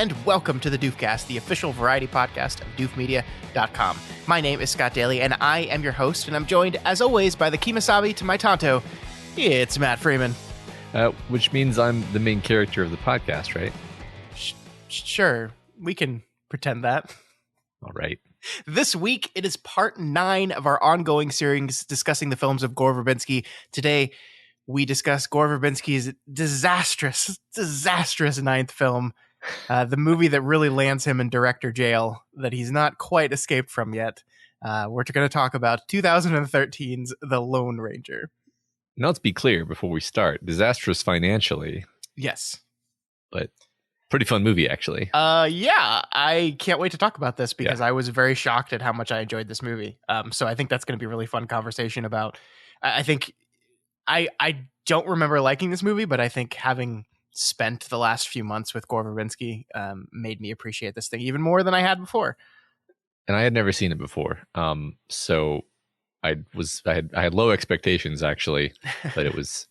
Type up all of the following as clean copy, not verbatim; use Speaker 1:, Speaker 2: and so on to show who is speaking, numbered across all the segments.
Speaker 1: and welcome to the Doofcast, the official variety podcast of doofmedia.com. My name is Scott Daly, and I am your host, and I'm joined, as always, by the Kimasabi to my Tonto. It's Matt Freeman.
Speaker 2: Which means I'm the main character of the podcast, right?
Speaker 1: Sure, we can pretend that.
Speaker 2: All right.
Speaker 1: This week, it is part 9 of our ongoing series discussing the films of Gore Verbinski. Today, we discuss Gore Verbinski's disastrous 9th film, the movie that really lands him in director jail that he's not quite escaped from yet. We're going to talk about 2013's The Lone Ranger.
Speaker 2: Now, let's be clear before we start. Disastrous financially.
Speaker 1: Yes.
Speaker 2: But pretty fun movie, actually.
Speaker 1: Yeah, I can't wait to talk about this because I was very shocked at how much I enjoyed this movie. So I think that's going to be a really fun conversation about. I think I don't remember liking this movie, but I think having spent the last few months with Gore Verbinski made me appreciate this thing even more than I had before.
Speaker 2: And I had never seen it before, so I had low expectations actually, but it was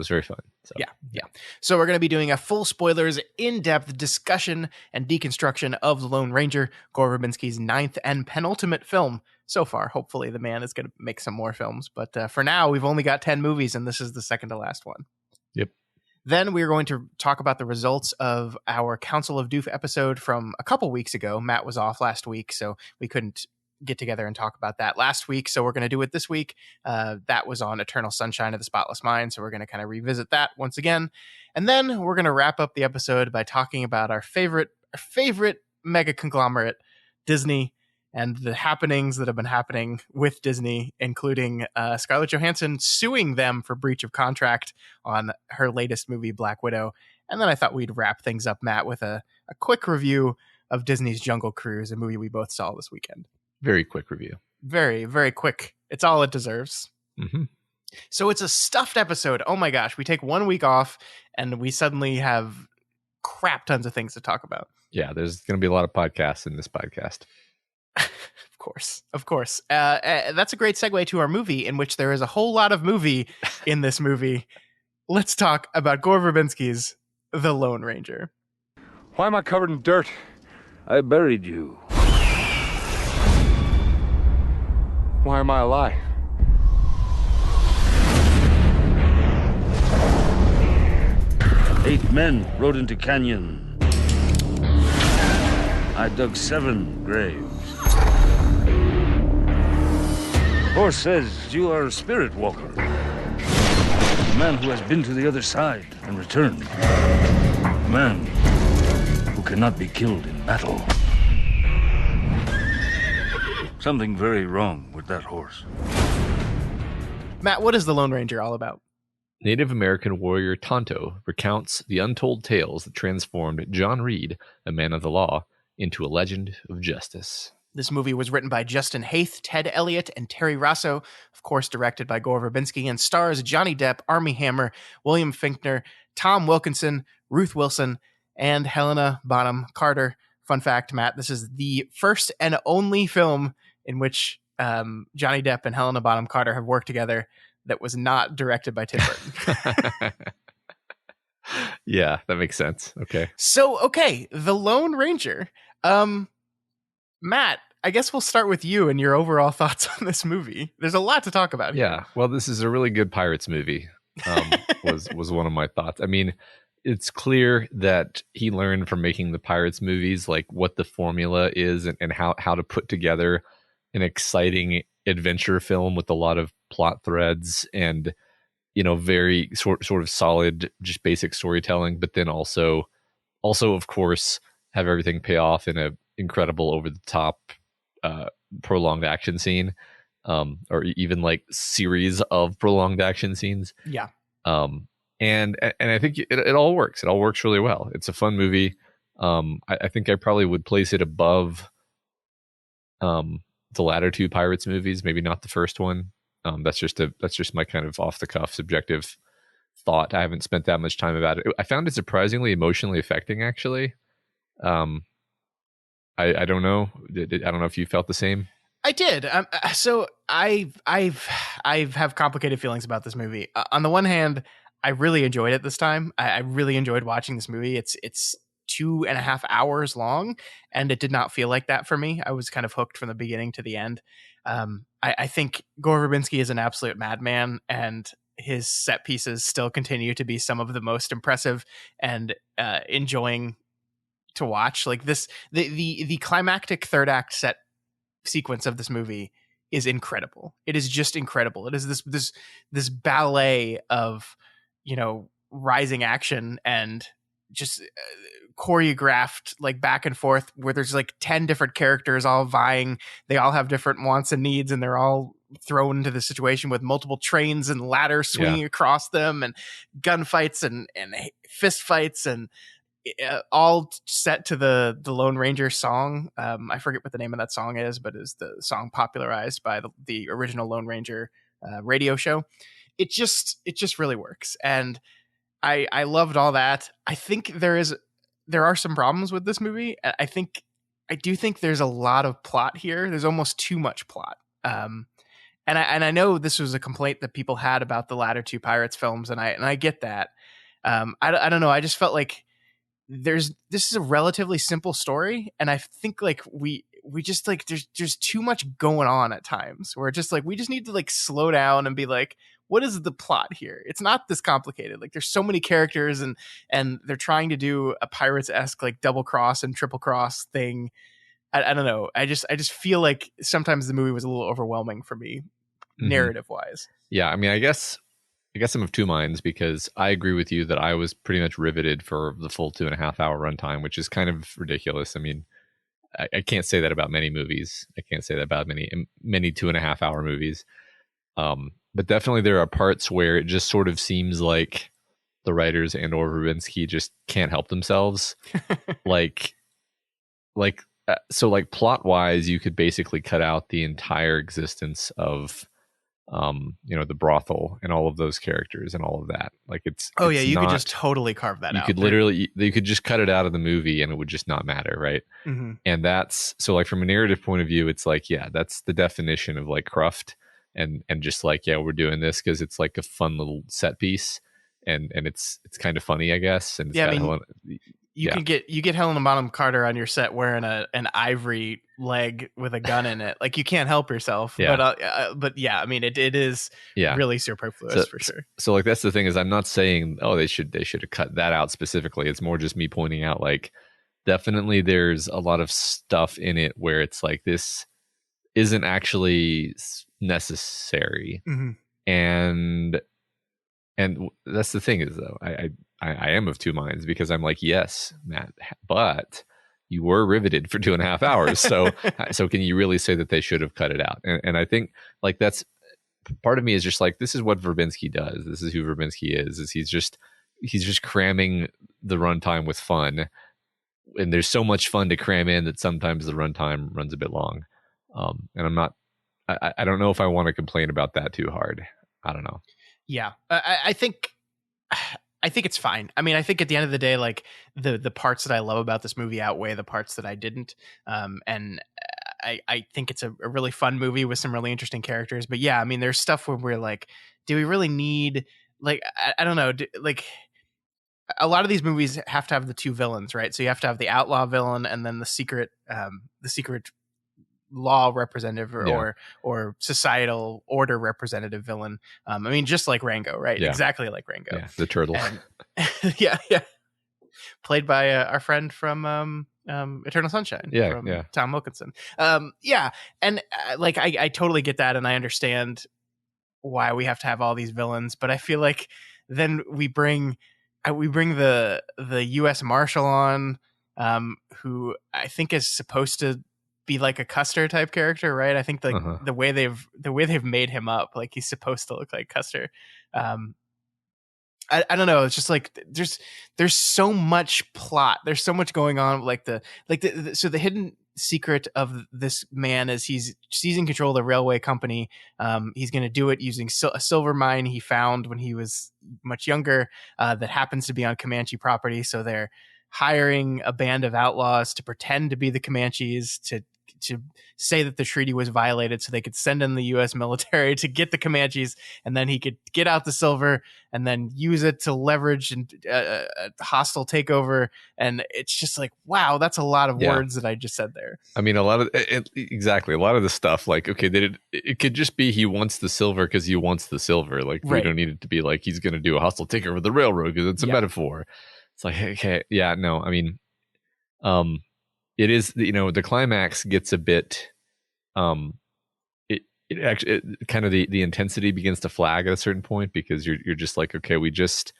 Speaker 2: very fun. So.
Speaker 1: Yeah. So we're going to be doing a full spoilers, in-depth discussion and deconstruction of The Lone Ranger, Gore Verbinski's 9th and penultimate film so far. Hopefully the man is going to make some more films, but for now we've only got 10 movies, and this is the second to last one.
Speaker 2: Yep.
Speaker 1: Then we're going to talk about the results of our Council of Doof episode from a couple weeks ago. Matt was off last week, so we couldn't get together and talk about that last week, so we're going to do it this week. That was on Eternal Sunshine of the Spotless Mind, so we're going to kind of revisit that once again. And then we're going to wrap up the episode by talking about our favorite mega conglomerate, Disney, and the happenings that have been happening with Disney, including Scarlett Johansson suing them for breach of contract on her latest movie, Black Widow. And then I thought we'd wrap things up, Matt, with a quick review of Disney's Jungle Cruise, a movie we both saw this weekend.
Speaker 2: Very quick review.
Speaker 1: Very, very quick. It's all it deserves.
Speaker 2: Mm-hmm.
Speaker 1: So it's a stuffed episode. Oh my gosh. We take 1 week off and we suddenly have crap tons of things to talk about.
Speaker 2: Yeah, there's going to be a lot of podcasts in this podcast.
Speaker 1: Of course. That's a great segue to our movie, in which there is a whole lot of movie in this movie. Let's talk about Gore Verbinski's The Lone Ranger.
Speaker 3: Why am I covered in dirt?
Speaker 4: I buried you.
Speaker 3: Why am I alive?
Speaker 4: Eight men rode into canyon. I dug 7 graves. Horse says you are a spirit walker. A man who has been to the other side and returned. A man who cannot be killed in battle. Something very wrong with that horse.
Speaker 1: Matt, what is The Lone Ranger all about?
Speaker 2: Native American warrior Tonto recounts the untold tales that transformed John Reed, a man of the law, into a legend of justice.
Speaker 1: This movie was written by Justin Haith, Ted Elliott, and Terry Rosso, of course directed by Gore Verbinski, and stars Johnny Depp, Armie Hammer, William Finkner, Tom Wilkinson, Ruth Wilson, and Helena Bonham Carter. Fun fact, Matt, this is the first and only film in which Johnny Depp and Helena Bonham Carter have worked together that was not directed by Tim Burton.
Speaker 2: Yeah, that makes sense. Okay.
Speaker 1: So, The Lone Ranger. Matt, I guess we'll start with you and your overall thoughts on this movie. There's a lot to talk about here.
Speaker 2: Yeah, well, this is a really good Pirates movie, was one of my thoughts. I mean, it's clear that he learned from making the Pirates movies, like what the formula is and how to put together an exciting adventure film with a lot of plot threads and, very sort of solid, just basic storytelling, but then also of course have everything pay off in a incredible over the top prolonged action scene, or even like series of prolonged action scenes.
Speaker 1: Yeah.
Speaker 2: And I think it all works. It all works really well. It's a fun movie. I think I probably would place it above the latter 2 Pirates movies, maybe not the first one. That's just my kind of off the cuff subjective thought. I haven't spent that much time about it. I found it surprisingly emotionally affecting, actually. I don't know. I don't know if you felt the same.
Speaker 1: I did. So I have complicated feelings about this movie. On the one hand, I really enjoyed it this time. I really enjoyed watching this movie. It's 2.5 hours long, and it did not feel like that for me. I was kind of hooked from the beginning to the end. I think Gore Verbinski is an absolute madman, and his set pieces still continue to be some of the most impressive and enjoying to watch. Like the climactic third act set sequence of this movie is incredible. It is just incredible. It is this ballet of, rising action and just choreographed like back and forth, where there's like 10 different characters all vying. They all have different wants and needs, and they're all thrown into the situation with multiple trains and ladders swinging across them, and gunfights and fist fights, and all set to the Lone Ranger song. I forget what the name of that song is, but is the song popularized by the original Lone Ranger radio show. It just really works, and I loved all that. I think there are some problems with this movie. I do think there's a lot of plot here. There's almost too much plot. And I know this was a complaint that people had about the latter two Pirates films, and I get that. I don't know. I just felt like this is a relatively simple story, and I think like we just like there's too much going on at times, where just like we just need to like slow down and be like, what is the plot here? It's not this complicated. Like there's so many characters, and they're trying to do a Pirates-esque like double cross and triple cross thing. I don't know. I just feel like sometimes the movie was a little overwhelming for me, narrative wise.
Speaker 2: Yeah, I mean, I guess I'm of two minds, because I agree with you that I was pretty much riveted for the full 2.5 hour runtime, which is kind of ridiculous. I mean, I can't say that about many movies. I can't say that about many 2.5 hour movies. But definitely there are parts where it just sort of seems like the writers and or Verbinski just can't help themselves. So plot wise, you could basically cut out the entire existence of the brothel and all of those characters and all of that. Like
Speaker 1: you could just totally carve that out.
Speaker 2: You could just cut it out of the movie and it would just not matter, right? And that's so like from a narrative point of view, it's like, yeah, that's the definition of like cruft, and just like, yeah, we're doing this because it's like a fun little set piece, and it's kind of funny, I guess. And it's
Speaker 1: you get Helena Bonham Carter on your set wearing an ivory leg with a gun in it. Like you can't help yourself.
Speaker 2: Yeah.
Speaker 1: But yeah, I mean it is really superfluous for sure.
Speaker 2: So like that's the thing, is I'm not saying they should have cut that out specifically. It's more just me pointing out like definitely there's a lot of stuff in it where it's like this isn't actually necessary. And that's the thing is though, I am of two minds, because I'm like, yes, Matt, but you were riveted for 2.5 hours. So can you really say that they should have cut it out? And I think like that's part of me is just like, this is what Verbinski does. This is who Verbinski is he's just cramming the runtime with fun. And there's so much fun to cram in that sometimes the runtime runs a bit long. And I don't know if I want to complain about that too hard. I don't know.
Speaker 1: Yeah. I think it's fine. I mean, I think at the end of the day, like the parts that I love about this movie outweigh the parts that I didn't. And I think it's a really fun movie with some really interesting characters. But yeah, I mean, there's stuff where we're like, do we really need, like, I don't know, like a lot of these movies have to have the two villains, right? So you have to have the outlaw villain and then the secret law representative or societal order representative villain. I mean, just like Rango, right?
Speaker 2: Yeah.
Speaker 1: Exactly like Rango.
Speaker 2: Yeah, the turtle.
Speaker 1: And, yeah. Played by our friend from Eternal Sunshine.
Speaker 2: Yeah.
Speaker 1: Tom Wilkinson. And like I totally get that, and I understand why we have to have all these villains, but I feel like then we bring the U.S. Marshal on, who I think is supposed to be like a Custer type character, right? I think like the way they've made him up, like he's supposed to look like Custer. I don't know. It's just like there's so much plot. There's so much going on. So the hidden secret of this man is he's seizing control of the railway company. He's going to do it using a silver mine he found when he was much younger, that happens to be on Comanche property. So they're hiring a band of outlaws to pretend to be the Comanches to say that the treaty was violated so they could send in the U.S. military to get the Comanches, and then he could get out the silver and then use it to leverage a hostile takeover. And it's just like, wow, that's a lot of words that I just said there.
Speaker 2: I mean, a lot of the stuff, like, okay, it could just be he wants the silver because he wants the silver. Like, we don't need it to be like he's going to do a hostile takeover of the railroad because it's a metaphor. It's like, okay, yeah, no, I mean, it is, the climax gets a bit, it actually kind of the intensity begins to flag at a certain point, because you're just like, okay, we just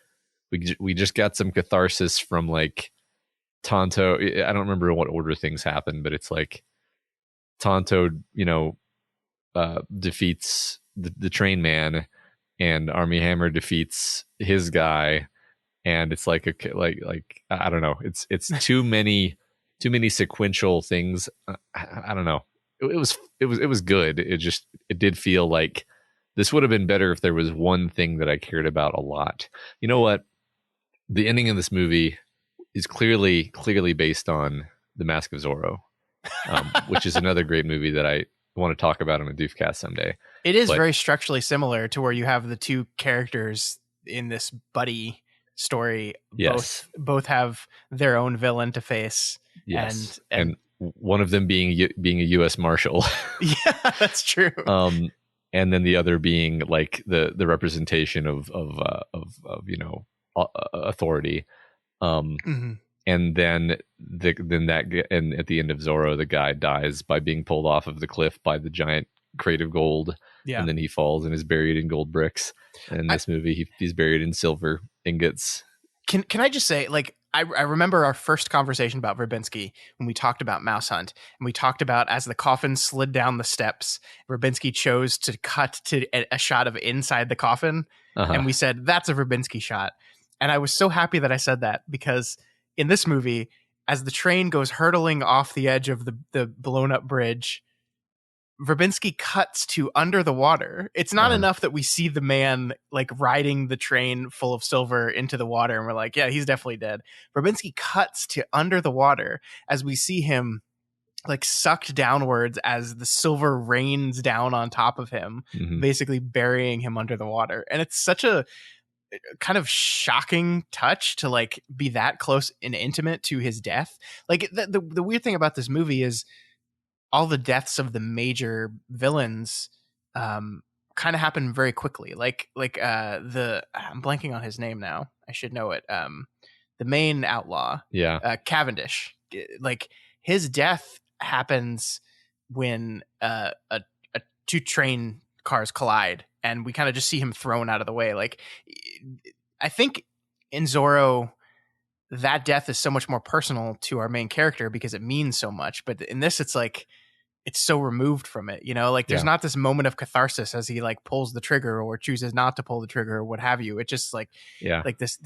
Speaker 2: got some catharsis from like Tonto. I don't remember what order things happen, but it's like Tonto, defeats the train man, and Army Hammer defeats his guy, and it's like I don't know, it's too many sequential things. I don't know. It was good. It did feel like this would have been better if there was one thing that I cared about a lot. You know what? The ending of this movie is clearly based on The Mask of Zorro, which is another great movie that I want to talk about on a Doofcast someday.
Speaker 1: It is very structurally similar to where you have the two characters in this buddy story.
Speaker 2: Yes.
Speaker 1: Both have their own villain to face.
Speaker 2: Yes. And one of them being a U.S. Marshal.
Speaker 1: Yeah, that's true.
Speaker 2: And then the other being like the representation of authority. And then and at the end of Zorro, the guy dies by being pulled off of the cliff by the giant crate of gold. Yeah. And then he falls and is buried in gold bricks. And in this movie, he's buried in silver ingots.
Speaker 1: Can I just say, like, I remember our first conversation about Verbinski when we talked about Mouse Hunt, and we talked about as the coffin slid down the steps, Verbinski chose to cut to a shot of inside the coffin. And we said, that's a Verbinski shot. And I was so happy that I said that, because in this movie, as the train goes hurtling off the edge of the blown up bridge, Verbinski cuts to under the water. It's not enough that we see the man like riding the train full of silver into the water and we're like, yeah, he's definitely dead. Verbinski cuts to under the water as we see him like sucked downwards as the silver rains down on top of him, basically burying him under the water. And it's such a kind of shocking touch to like be that close and intimate to his death. Like the weird thing about this movie is all the deaths of the major villains kind of happen very quickly. I'm blanking on his name now. I should know it. The main outlaw, Cavendish. Like his death happens when two train cars collide, and we kind of just see him thrown out of the way. Like, I think in Zorro, that death is so much more personal to our main character because it means so much. But in this, it's like, it's so removed from it, like there's not this moment of catharsis as he like pulls the trigger or chooses not to pull the trigger or what have you. It's just like, like this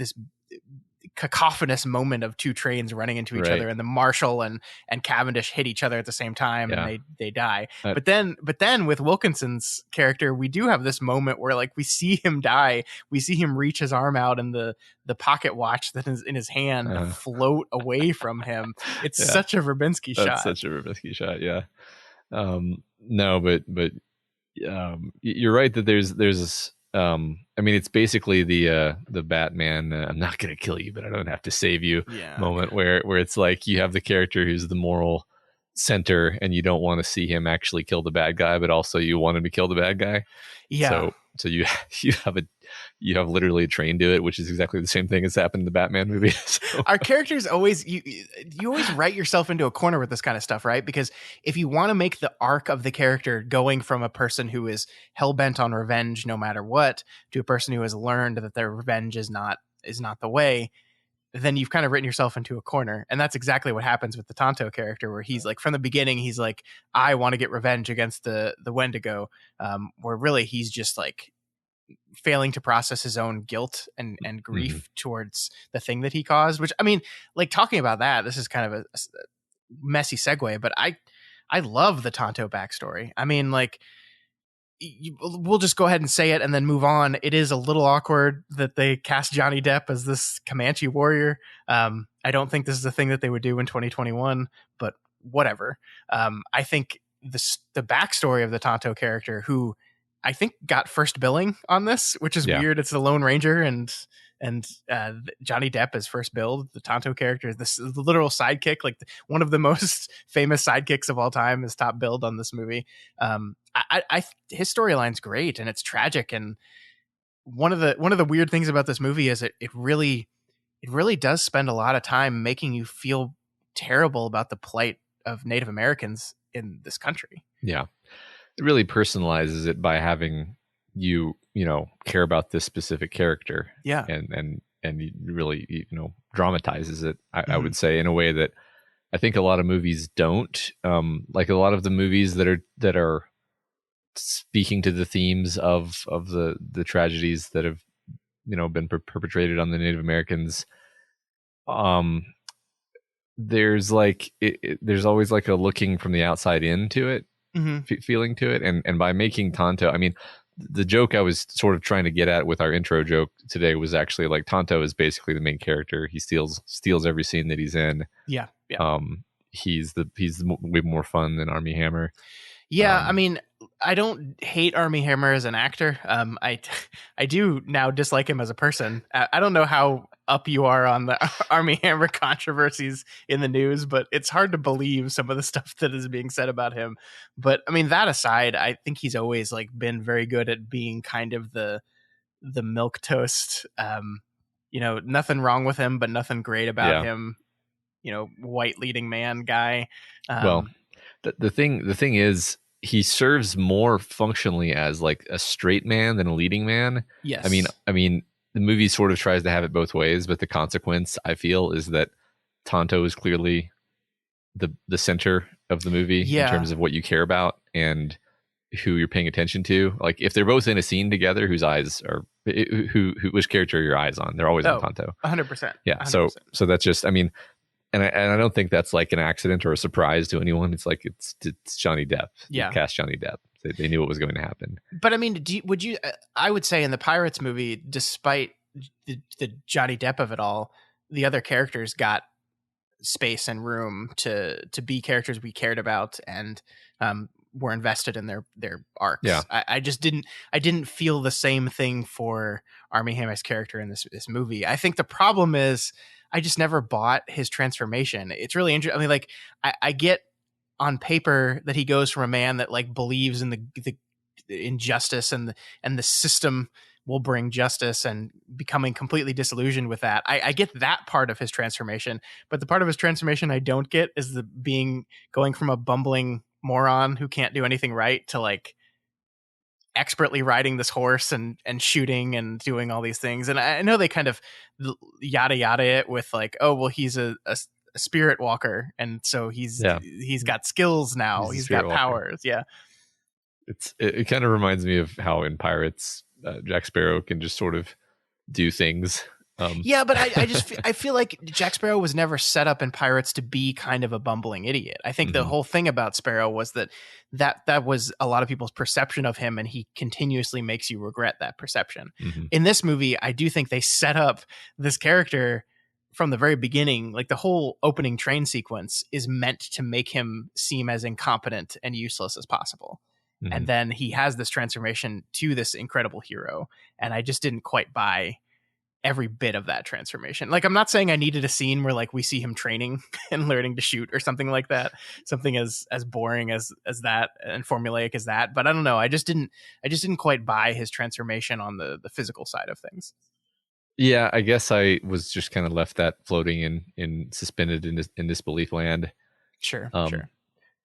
Speaker 1: cacophonous moment of two trains running into each other, and the Marshal and Cavendish hit each other at the same time and they die. But then with Wilkinson's character, we do have this moment where like we see him die. We see him reach his arm out and the pocket watch that is in his hand float away from him. It's such a Verbinski shot.
Speaker 2: That's such a Verbinski shot. Yeah. No, but you're right that there's I mean, it's basically the Batman I'm not gonna kill you but I don't have to save you moment where it's like you have the character who's the moral center and you don't want to see him actually kill the bad guy, but also you want him to kill the bad guy. So you have literally a train do it, which is exactly the same thing as happened in the Batman movie. So.
Speaker 1: Our characters always, you always write yourself into a corner with this kind of stuff, right? Because if you want to make the arc of the character going from a person who is hell-bent on revenge no matter what to a person who has learned that their revenge is not the way, then you've kind of written yourself into a corner. And that's exactly what happens with the Tonto character, where he's like, from the beginning, he's like, I want to get revenge against the Wendigo, where really he's just like failing to process his own guilt and grief towards the thing that he caused, which, I mean, like talking about that, this is kind of a messy segue, but I love the Tonto backstory. I mean, like, we'll just go ahead and say it and then move on. It is a little awkward that they cast Johnny Depp as this Comanche warrior. I don't think this is a thing that they would do in 2021, but whatever. I think the backstory of the Tonto character, who I think got first billing on this, which is weird. It's the Lone Ranger and Johnny Depp is first billed. The Tonto character is the literal sidekick, like one of the most famous sidekicks of all time, is top billed on this movie. His storyline's great and it's tragic. And one of the weird things about this movie is it really does spend a lot of time making you feel terrible about the plight of Native Americans in this country.
Speaker 2: Yeah. It really personalizes it by having you care about this specific character.
Speaker 1: Yeah.
Speaker 2: And you really, dramatizes it, I would say, in a way that I think a lot of movies don't. Like a lot of the movies that are speaking to the themes of the tragedies that have, been perpetrated on the Native Americans. There's there's always like a looking from the outside in to it, feeling to it. And by making Tonto, I mean, the joke I was sort of trying to get at with our intro joke today was actually like Tonto is basically the main character. He steals every scene that he's in.
Speaker 1: Yeah.
Speaker 2: He's way more fun than Armie Hammer.
Speaker 1: Yeah, I mean, I don't hate Armie Hammer as an actor. I do now dislike him as a person. I don't know how up you are on the Armie Hammer controversies in the news, but it's hard to believe some of the stuff that is being said about him. But I mean, that aside, I think he's always like been very good at being kind of the milquetoast. Nothing wrong with him, but nothing great about him. White leading man guy.
Speaker 2: Well, the thing is, he serves more functionally as like a straight man than a leading man.
Speaker 1: Yes.
Speaker 2: I mean, the movie sort of tries to have it both ways, but the consequence, I feel, is that Tonto is clearly the center of the movie in terms of what you care about and who you're paying attention to. Like if they're both in a scene together, which character are your eyes on? They're always on Tonto.
Speaker 1: 100%.
Speaker 2: Yeah. 100%. So that's just, I mean, and I don't think that's like an accident or a surprise to anyone. It's like it's Johnny Depp.
Speaker 1: Yeah,
Speaker 2: cast Johnny Depp. They knew what was going to happen.
Speaker 1: But I mean, I would say in the Pirates movie, despite the Johnny Depp of it all, the other characters got space and room to be characters we cared about and were invested in their arcs.
Speaker 2: Yeah.
Speaker 1: I just didn't feel the same thing for Armie Hammer's character in this movie. I think the problem is I just never bought his transformation. It's really interesting. I mean, like I get on paper that he goes from a man that like believes in the injustice and the system will bring justice and becoming completely disillusioned with that. I get that part of his transformation, but the part of his transformation I don't get is going from a bumbling moron who can't do anything right to like expertly riding this horse and shooting and doing all these things. And I know they kind of yada yada it with like, oh, well, he's a spirit walker. And so he's got skills now. He's got powers. Yeah.
Speaker 2: It kind of reminds me of how in Pirates, Jack Sparrow can just sort of do things.
Speaker 1: Yeah, but I feel like Jack Sparrow was never set up in Pirates to be kind of a bumbling idiot. I think the whole thing about Sparrow was that was a lot of people's perception of him, and he continuously makes you regret that perception. In this movie, I do think they set up this character from the very beginning. Like the whole opening train sequence is meant to make him seem as incompetent and useless as possible. And then he has this transformation to this incredible hero, and I just didn't quite buy every bit of that transformation. Like, I'm not saying I needed a scene where like we see him training and learning to shoot or something like that, something as boring as that and formulaic as that. But I don't know. I just didn't quite buy his transformation on the physical side of things.
Speaker 2: Yeah, I guess I was just kind of left that floating in suspended in disbelief land.
Speaker 1: Sure.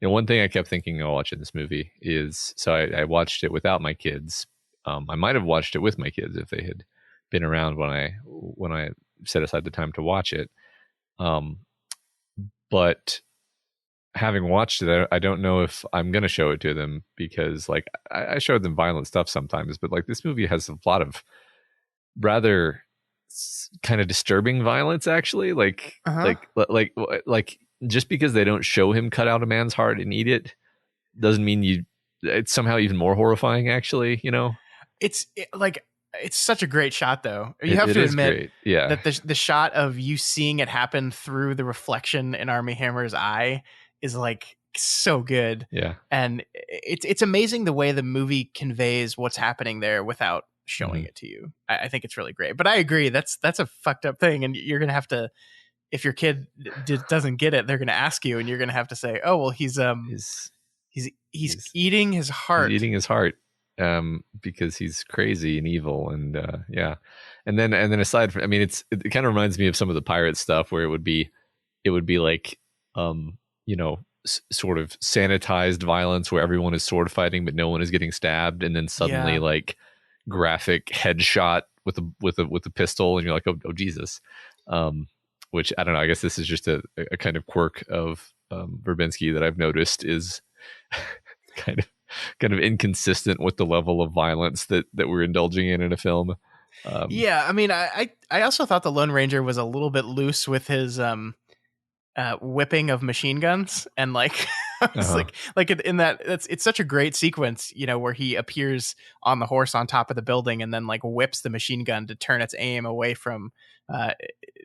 Speaker 2: One thing I kept thinking while watching this movie is, so I watched it without my kids. I might have watched it with my kids if they had been around when I set aside the time to watch it. But having watched it, I don't know if I'm going to show it to them, because like I showed them violent stuff sometimes, but like this movie has a lot of rather kind of disturbing violence, actually. Like just because they don't show him cut out a man's heart and eat it doesn't mean it's somehow even more horrifying, actually,
Speaker 1: It's such a great shot, though. You have to admit that the shot of you seeing it happen through the reflection in Armie Hammer's eye is like so good.
Speaker 2: Yeah.
Speaker 1: And it's amazing the way the movie conveys what's happening there without showing it to you. I think it's really great. But I agree, that's a fucked up thing, and you're gonna have to, if your kid doesn't get it, they're gonna ask you, and you're gonna have to say, oh well, he's eating his heart.
Speaker 2: He's eating his heart because he's crazy and evil, and yeah. And then aside from, I mean, it kind of reminds me of some of the pirate stuff where it would be like you know, sort of sanitized violence where everyone is sword fighting but no one is getting stabbed, and then suddenly like graphic headshot with a pistol, and you're like, oh Jesus. Which I don't know, I guess this is just a kind of quirk of Verbinski that I've noticed is kind of inconsistent with the level of violence that we're indulging in a film.
Speaker 1: Yeah, I mean, I also thought the Lone Ranger was a little bit loose with his whipping of machine guns, and like it's like in that, it's such a great sequence, you know, where he appears on the horse on top of the building and then like whips the machine gun to turn its aim away from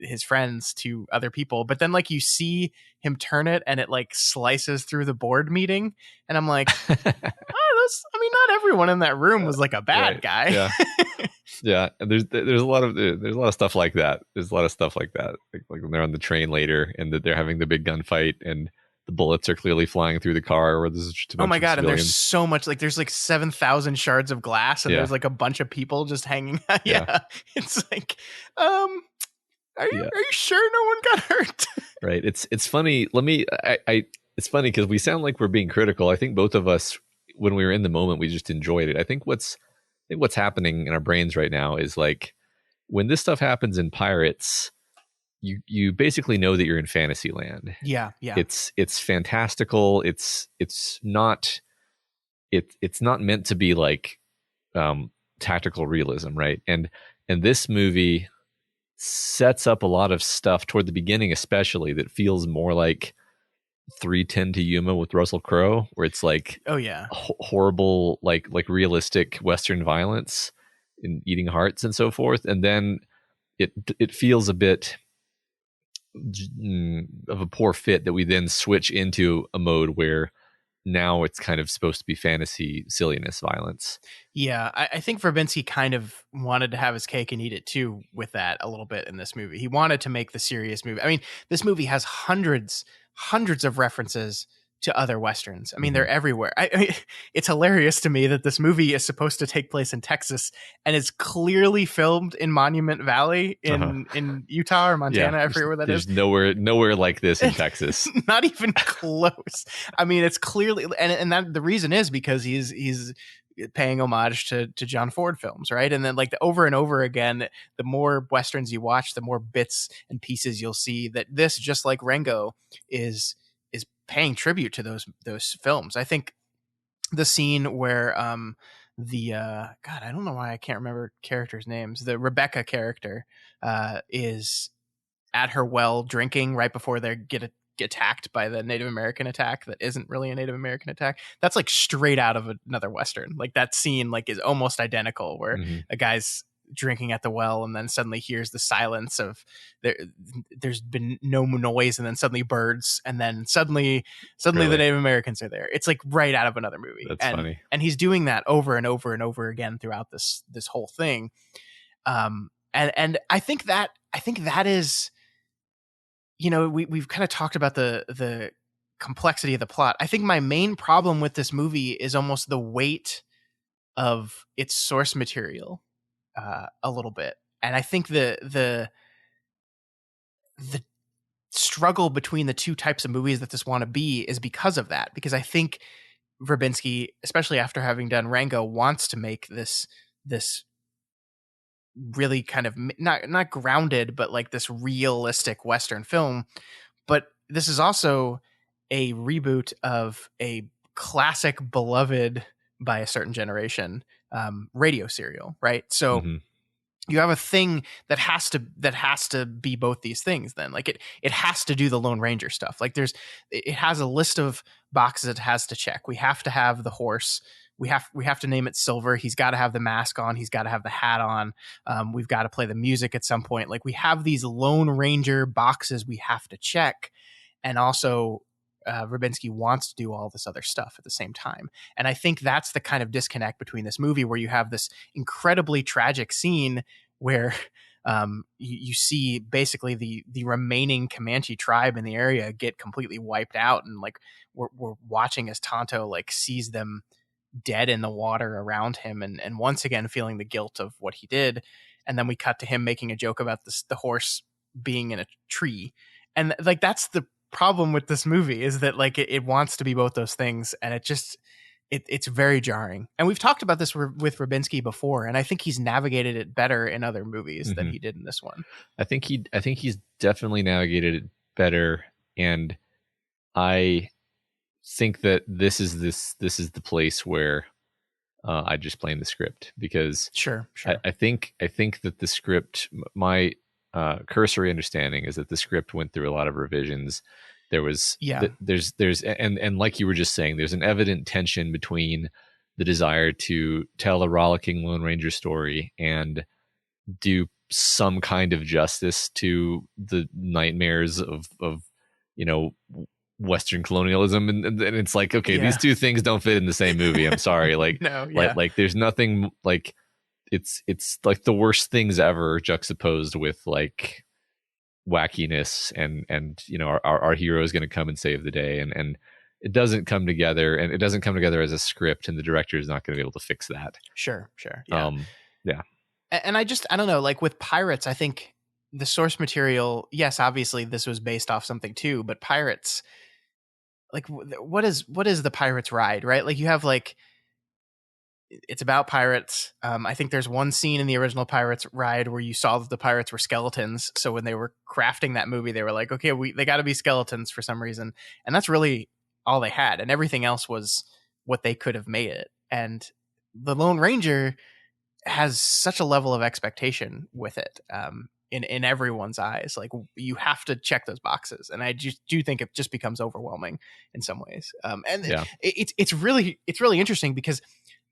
Speaker 1: his friends to other people, but then like you see him turn it and it like slices through the board meeting, and I'm like, I mean, not everyone in that room was like a bad guy.
Speaker 2: Yeah. Yeah, and there's a lot of stuff like that. There's a lot of stuff like that, like when they're on the train later and that they're having the big gunfight and the bullets are clearly flying through the car, or there's just a bunch
Speaker 1: oh my god,
Speaker 2: of
Speaker 1: and there's so much, like there's like 7,000 shards of glass, and there's like a bunch of people just hanging out. It's like, are you sure no one got hurt?
Speaker 2: Right. It's funny. It's funny because we sound like we're being critical. I think both of us, when we were in the moment, we just enjoyed it. I think what's happening in our brains right now is like, when this stuff happens in Pirates, you basically know that you're in fantasy land.
Speaker 1: Yeah.
Speaker 2: It's fantastical. It's not meant to be like tactical realism, right? And this movie sets up a lot of stuff toward the beginning, especially, that feels more like 3:10 to Yuma with Russell Crowe, where it's like,
Speaker 1: oh yeah,
Speaker 2: horrible, like realistic Western violence and eating hearts and so forth. And then it feels a bit of a poor fit that we then switch into a mode where now it's kind of supposed to be fantasy silliness violence.
Speaker 1: Yeah, I think Verbinski kind of wanted to have his cake and eat it too with that a little bit in this movie. He wanted to make the serious movie. I mean, this movie has hundreds of references to other Westerns. I mean, they're everywhere. I mean, it's hilarious to me that this movie is supposed to take place in Texas and is clearly filmed in Monument Valley in Utah or Montana. I forget where that is.
Speaker 2: There's nowhere like this in Texas.
Speaker 1: Not even close. I mean, it's clearly, and that the reason is because he's paying homage to John Ford films, right? And then like over and over again, the more Westerns you watch, the more bits and pieces you'll see that this, just like Rango, is paying tribute to those films. I think the scene where God, I don't know why I can't remember characters' names. The Rebecca character is at her well drinking right before they get attacked by the Native American attack that isn't really a Native American attack. That's like straight out of another Western. Like that scene like is almost identical, where a guy's drinking at the well and then suddenly hears the silence of there's been no noise, and then suddenly birds, and then suddenly really? The Native Americans are there. It's like right out of another movie.
Speaker 2: That's funny.
Speaker 1: And he's doing that over and over and over again throughout this whole thing. And I think that is, you know, we've kind of talked about the complexity of the plot. I think my main problem with this movie is almost the weight of its source material a little bit. And I think the struggle between the two types of movies that this want to be is because of that. Because I think Verbinski, especially after having done Rango, wants to make this really kind of not grounded, but like this realistic Western film. But this is also a reboot of a classic, beloved by a certain generation radio serial, right? So you have a thing that has to be both these things. Then like it has to do the Lone Ranger stuff. Like it has a list of boxes it has to check. We have to have the horse. We have to name it Silver. He's got to have the mask on. He's got to have the hat on. We've got to play the music at some point. Like we have these Lone Ranger boxes we have to check, and also Verbinski wants to do all this other stuff at the same time. And I think that's the kind of disconnect between this movie, where you have this incredibly tragic scene where you see basically the remaining Comanche tribe in the area get completely wiped out, and like we're watching as Tonto like sees them dead in the water around him, and once again feeling the guilt of what he did. And then we cut to him making a joke about the horse being in a tree, and like that's the problem with this movie, is that like it wants to be both those things, and it's very jarring. And we've talked about this with Verbinski before, and I think he's navigated it better in other movies than he did in this one.
Speaker 2: I think he's definitely navigated it better, and I think that this is the place where I just blame the script, because
Speaker 1: sure.
Speaker 2: I think that the script, my cursory understanding is that the script went through a lot of revisions. There was there's and like you were just saying, there's an evident tension between the desire to tell a rollicking Lone Ranger story and do some kind of justice to the nightmares of Western colonialism, and it's like, okay, these two things don't fit in the same movie. I'm sorry, like like there's nothing like it's like the worst things ever juxtaposed with like wackiness, and our hero is going to come and save the day, and it doesn't come together, and it doesn't come together as a script, and the director is not going to be able to fix that.
Speaker 1: Sure.
Speaker 2: Yeah.
Speaker 1: And I don't know, like with Pirates, I think the source material, yes, obviously this was based off something too, but Pirates, like what is the Pirates ride, right? Like you have like, it's about pirates. I think there's one scene in the original Pirates ride where you saw that the pirates were skeletons. So when they were crafting that movie, they were like, okay, they got to be skeletons for some reason. And that's really all they had. And everything else was what they could have made it. And the Lone Ranger has such a level of expectation with it. In everyone's eyes, like you have to check those boxes, and I just do think it just becomes overwhelming in some ways. It's really interesting because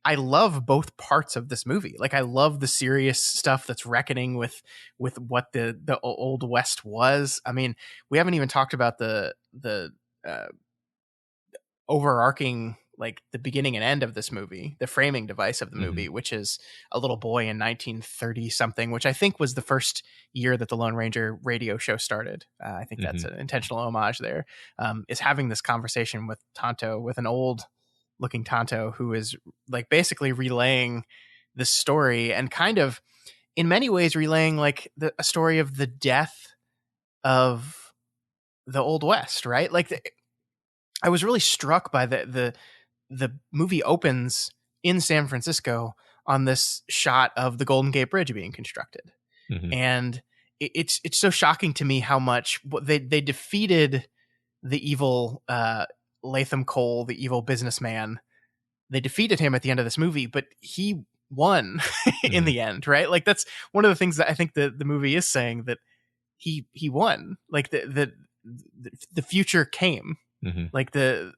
Speaker 1: I love both parts of this movie. Like I love the serious stuff that's reckoning with what the Old West was. I mean, we haven't even talked about the overarching, like the beginning and end of this movie, the framing device of the movie, which is a little boy in 1930 something, which I think was the first year that the Lone Ranger radio show started. I think that's an intentional homage there, is having this conversation with Tonto, with an old looking Tonto who is like basically relaying this story, and kind of in many ways relaying like a story of the death of the Old West, right? Like I was really struck by the movie opens in San Francisco on this shot of the Golden Gate Bridge being constructed. And it's so shocking to me how much they defeated the evil Latham Cole, the evil businessman. They defeated him at the end of this movie, but he won in the end, right? Like that's one of the things that I think the movie is saying, that he won. Like the future came. Like the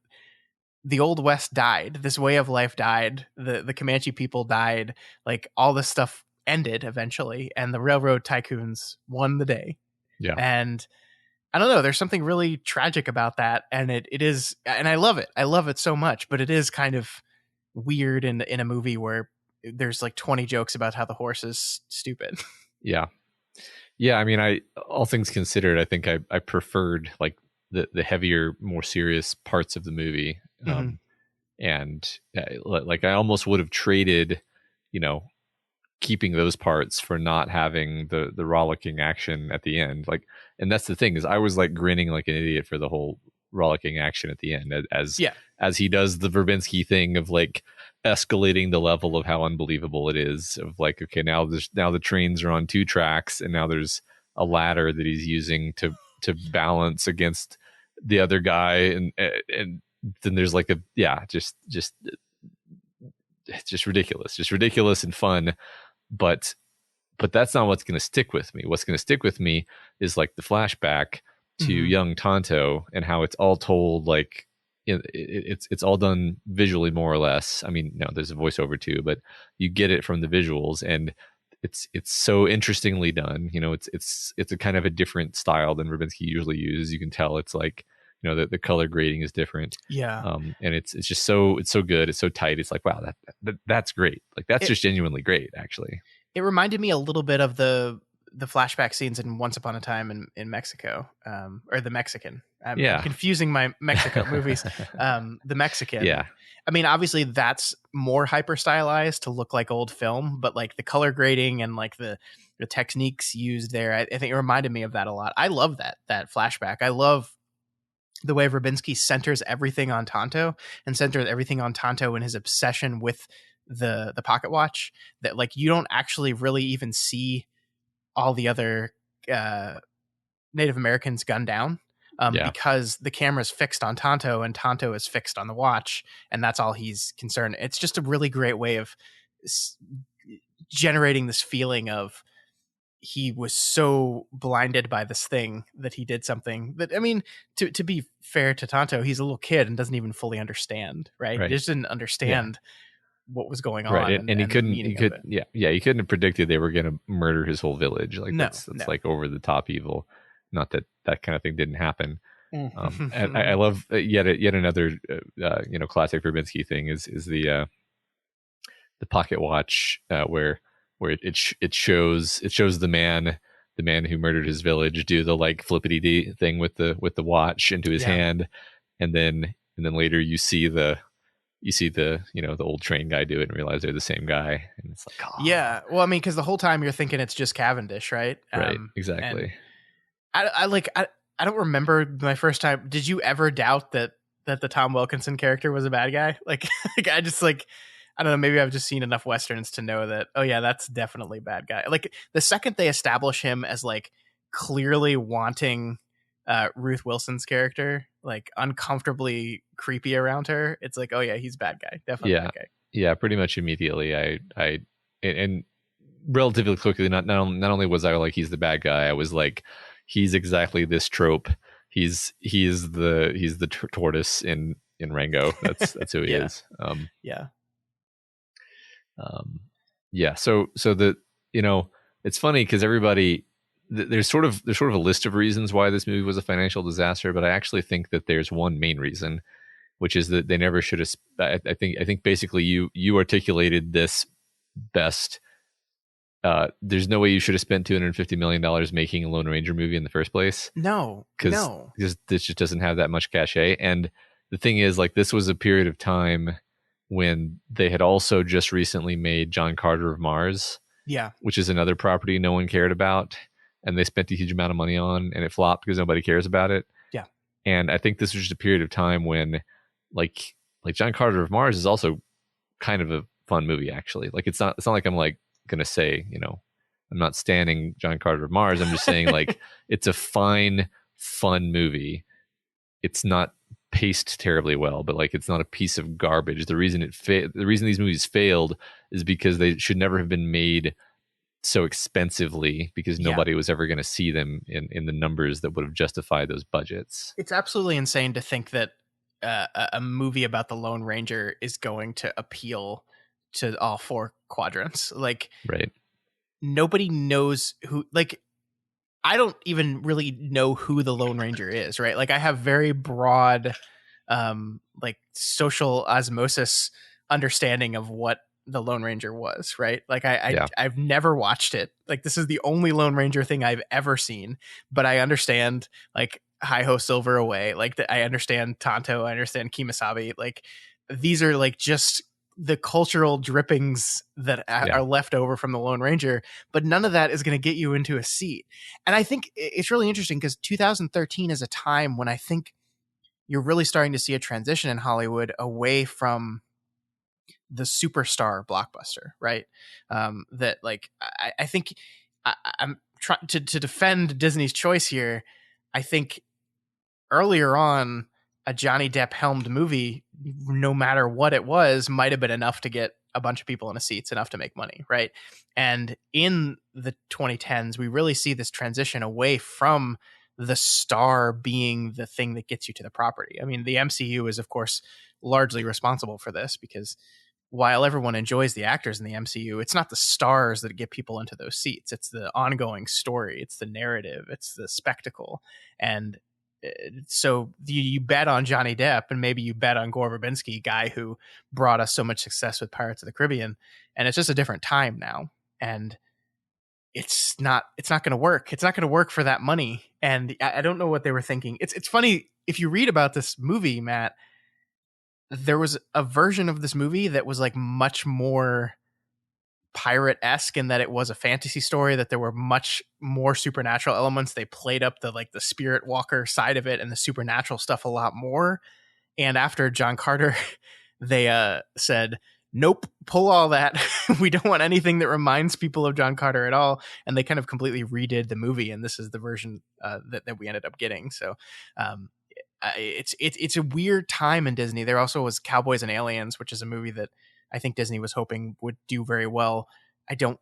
Speaker 1: Old West died. This way of life died. The Comanche people died. Like all this stuff ended eventually, and the railroad tycoons won the day. Yeah. And I don't know, there's something really tragic about that. And it is, and I love it. I love it so much, but it is kind of weird in a movie where there's like 20 jokes about how the horse is stupid. Yeah.
Speaker 2: I mean, all things considered, I think I preferred like the heavier, more serious parts of the movie. And like I almost would have traded, keeping those parts for not having the rollicking action at the end. Like, and that's the thing, is I was like grinning like an idiot for the whole rollicking action at the end, as he does the Verbinski thing of like escalating the level of how unbelievable it is, of like, okay, now the trains are on 2 tracks, and now there's a ladder that he's using to balance against the other guy, and then there's like just ridiculous and fun, but that's not what's going to stick with me. What's going to stick with me is like the flashback to young Tonto, and how it's all told like it's all done visually, more or less. I mean, no, there's a voiceover too, but you get it from the visuals, and it's so interestingly done. It's a kind of a different style than Verbinski usually uses. You can tell it's like, the color grading is different.
Speaker 1: Yeah.
Speaker 2: And it's just so good. It's so tight. It's like, wow, that's great. Like that's just genuinely great, actually.
Speaker 1: It reminded me a little bit of the flashback scenes in Once Upon a Time in Mexico, or The Mexican. I'm confusing my Mexico movies. The Mexican.
Speaker 2: Yeah.
Speaker 1: I mean, obviously that's more hyper stylized to look like old film, but like the color grading and like the techniques used there, I think it reminded me of that a lot. I love that flashback. I love the way Verbinski centers everything on Tonto and centers everything on Tonto and his obsession with the pocket watch, that like you don't actually really even see all the other Native Americans gunned down because the camera's fixed on Tonto and Tonto is fixed on the watch, and that's all he's concerned. It's just a really great way of generating this feeling of he was so blinded by this thing that he did something that, I mean, to be fair to Tonto, he's a little kid and doesn't even fully understand, right? He just didn't understand what was going on.
Speaker 2: Right. And he couldn't have predicted they were going to murder his whole village. Like that's like over the top evil. Not that kind of thing didn't happen. And I love yet another, classic Verbinski thing is the pocket watch, where it shows the man who murdered his village do the like flippity dee thing with the watch into his hand, and then later you see the the old train guy do it and realize they're the same guy, and it's like, oh.
Speaker 1: Yeah, well, I mean, because the whole time you're thinking it's just Cavendish, right?
Speaker 2: Right, exactly.
Speaker 1: I don't remember my first time. Did you ever doubt that the Tom Wilkinson character was a bad guy? Like I just like, I don't know, maybe I've just seen enough Westerns to know that, oh yeah, that's definitely a bad guy. Like the second they establish him as like clearly wanting Ruth Wilson's character, like uncomfortably creepy around her, it's like, oh yeah, he's a bad guy. Definitely bad guy.
Speaker 2: Yeah, pretty much immediately. And relatively quickly, not only was I like, he's the bad guy, I was like, he's exactly this trope. He's the tortoise in Rango. That's who he is. So the it's funny because everybody there's sort of a list of reasons why this movie was a financial disaster, but I actually think that there's one main reason, which is that they never should have. I think basically you articulated this best. There's no way you should have spent $250 million making a Lone Ranger movie in the first place.
Speaker 1: No,
Speaker 2: because this just doesn't have that much cachet. And the thing is, like, this was a period of time when they had also just recently made John Carter of Mars, which is another property no one cared about, and they spent a huge amount of money on, and it flopped because nobody cares about it. Yeah, and I think this was just a period of time when, like John Carter of Mars is also kind of a fun movie, actually. Like, it's not like I'm like gonna say, I'm not standing John Carter of Mars. I'm just saying, like, it's a fine, fun movie. It's not paced terribly well, but like, it's not a piece of garbage. The reason the reason these movies failed is because they should never have been made so expensively, because nobody was ever going to see them in the numbers that would have justified those budgets.
Speaker 1: It's absolutely insane to think that a movie about the Lone Ranger is going to appeal to all four quadrants. Like,
Speaker 2: right.
Speaker 1: Nobody knows who, like, I don't even really know who the Lone Ranger is, right? Like, I have very broad, like, social osmosis understanding of what the Lone Ranger was, right? Like, I've never watched it. Like, this is the only Lone Ranger thing I've ever seen, but I understand, like, Hi-Ho Silver Away. Like, I understand Tonto. I understand Kemosabe. Like, these are, like, just the cultural drippings that are left over from the Lone Ranger, but none of that is going to get you into a seat. And I think it's really interesting because 2013 is a time when I think you're really starting to see a transition in Hollywood away from the superstar blockbuster, right? That, like, I think I'm trying to defend Disney's choice here. I think earlier on, a Johnny Depp helmed movie, no matter what it was, might have been enough to get a bunch of people in the seats, enough to make money, right? And in the 2010s, we really see this transition away from the star being the thing that gets you to the property. I mean, the MCU is, of course, largely responsible for this, because while everyone enjoys the actors in the MCU, it's not the stars that get people into those seats. It's the ongoing story. It's the narrative. It's the spectacle. And So you bet on Johnny Depp, and maybe you bet on Gore Verbinski, guy who brought us so much success with Pirates of the Caribbean, and it's just a different time now, and it's not going to work. It's not going to work for that money, and I don't know what they were thinking. It's funny if you read about this movie, Matt. There was a version of this movie that was like much more pirate-esque in that it was a fantasy story, that there were much more supernatural elements. They played up the spirit walker side of it and the supernatural stuff a lot more. And after John Carter, they said, nope, pull all that. We don't want anything that reminds people of John Carter at all. And they kind of completely redid the movie, and this is the version that we ended up getting. So it's a weird time in Disney. There also was Cowboys and Aliens, which is a movie that I think Disney was hoping would do very well. I don't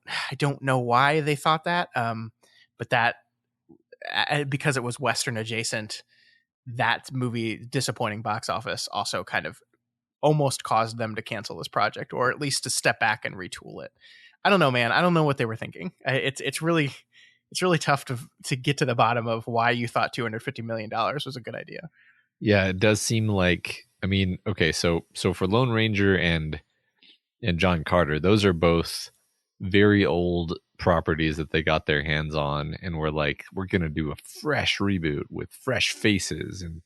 Speaker 1: know why they thought that, but that because it was Western adjacent, that movie disappointing box office also kind of almost caused them to cancel this project, or at least to step back and retool it. I don't know, man. I don't know what they were thinking. It's really tough to get to the bottom of why you thought $250 million was a good idea.
Speaker 2: Yeah, it does seem like, I mean, okay, so for Lone Ranger and John Carter, those are both very old properties that they got their hands on, and were like, we're gonna do a fresh reboot with fresh faces, and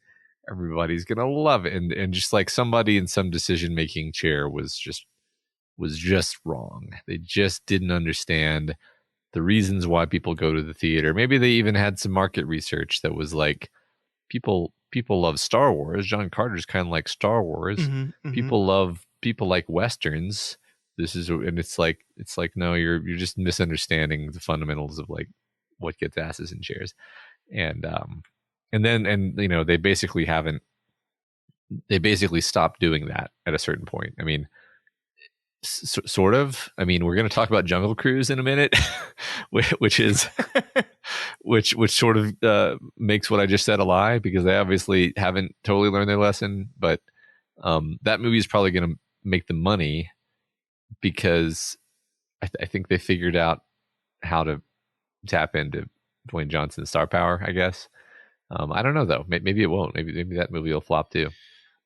Speaker 2: everybody's gonna love it. And just like somebody in some decision making chair was just wrong. They just didn't understand the reasons why people go to the theater. Maybe they even had some market research that was like, people love Star Wars. John Carter's kind of like Star Wars.
Speaker 1: Mm-hmm.
Speaker 2: People like Westerns. And it's like, no, you're just misunderstanding the fundamentals of like what gets asses in chairs. And you know, they basically stopped doing that at a certain point. I mean, sort of. I mean, we're going to talk about Jungle Cruise in a minute, which is which sort of makes what I just said a lie, because they obviously haven't totally learned their lesson. But that movie is probably going to make the money, because I think they figured out how to tap into Dwayne Johnson's star power, I guess. I don't know though. Maybe it won't. Maybe that movie will flop too.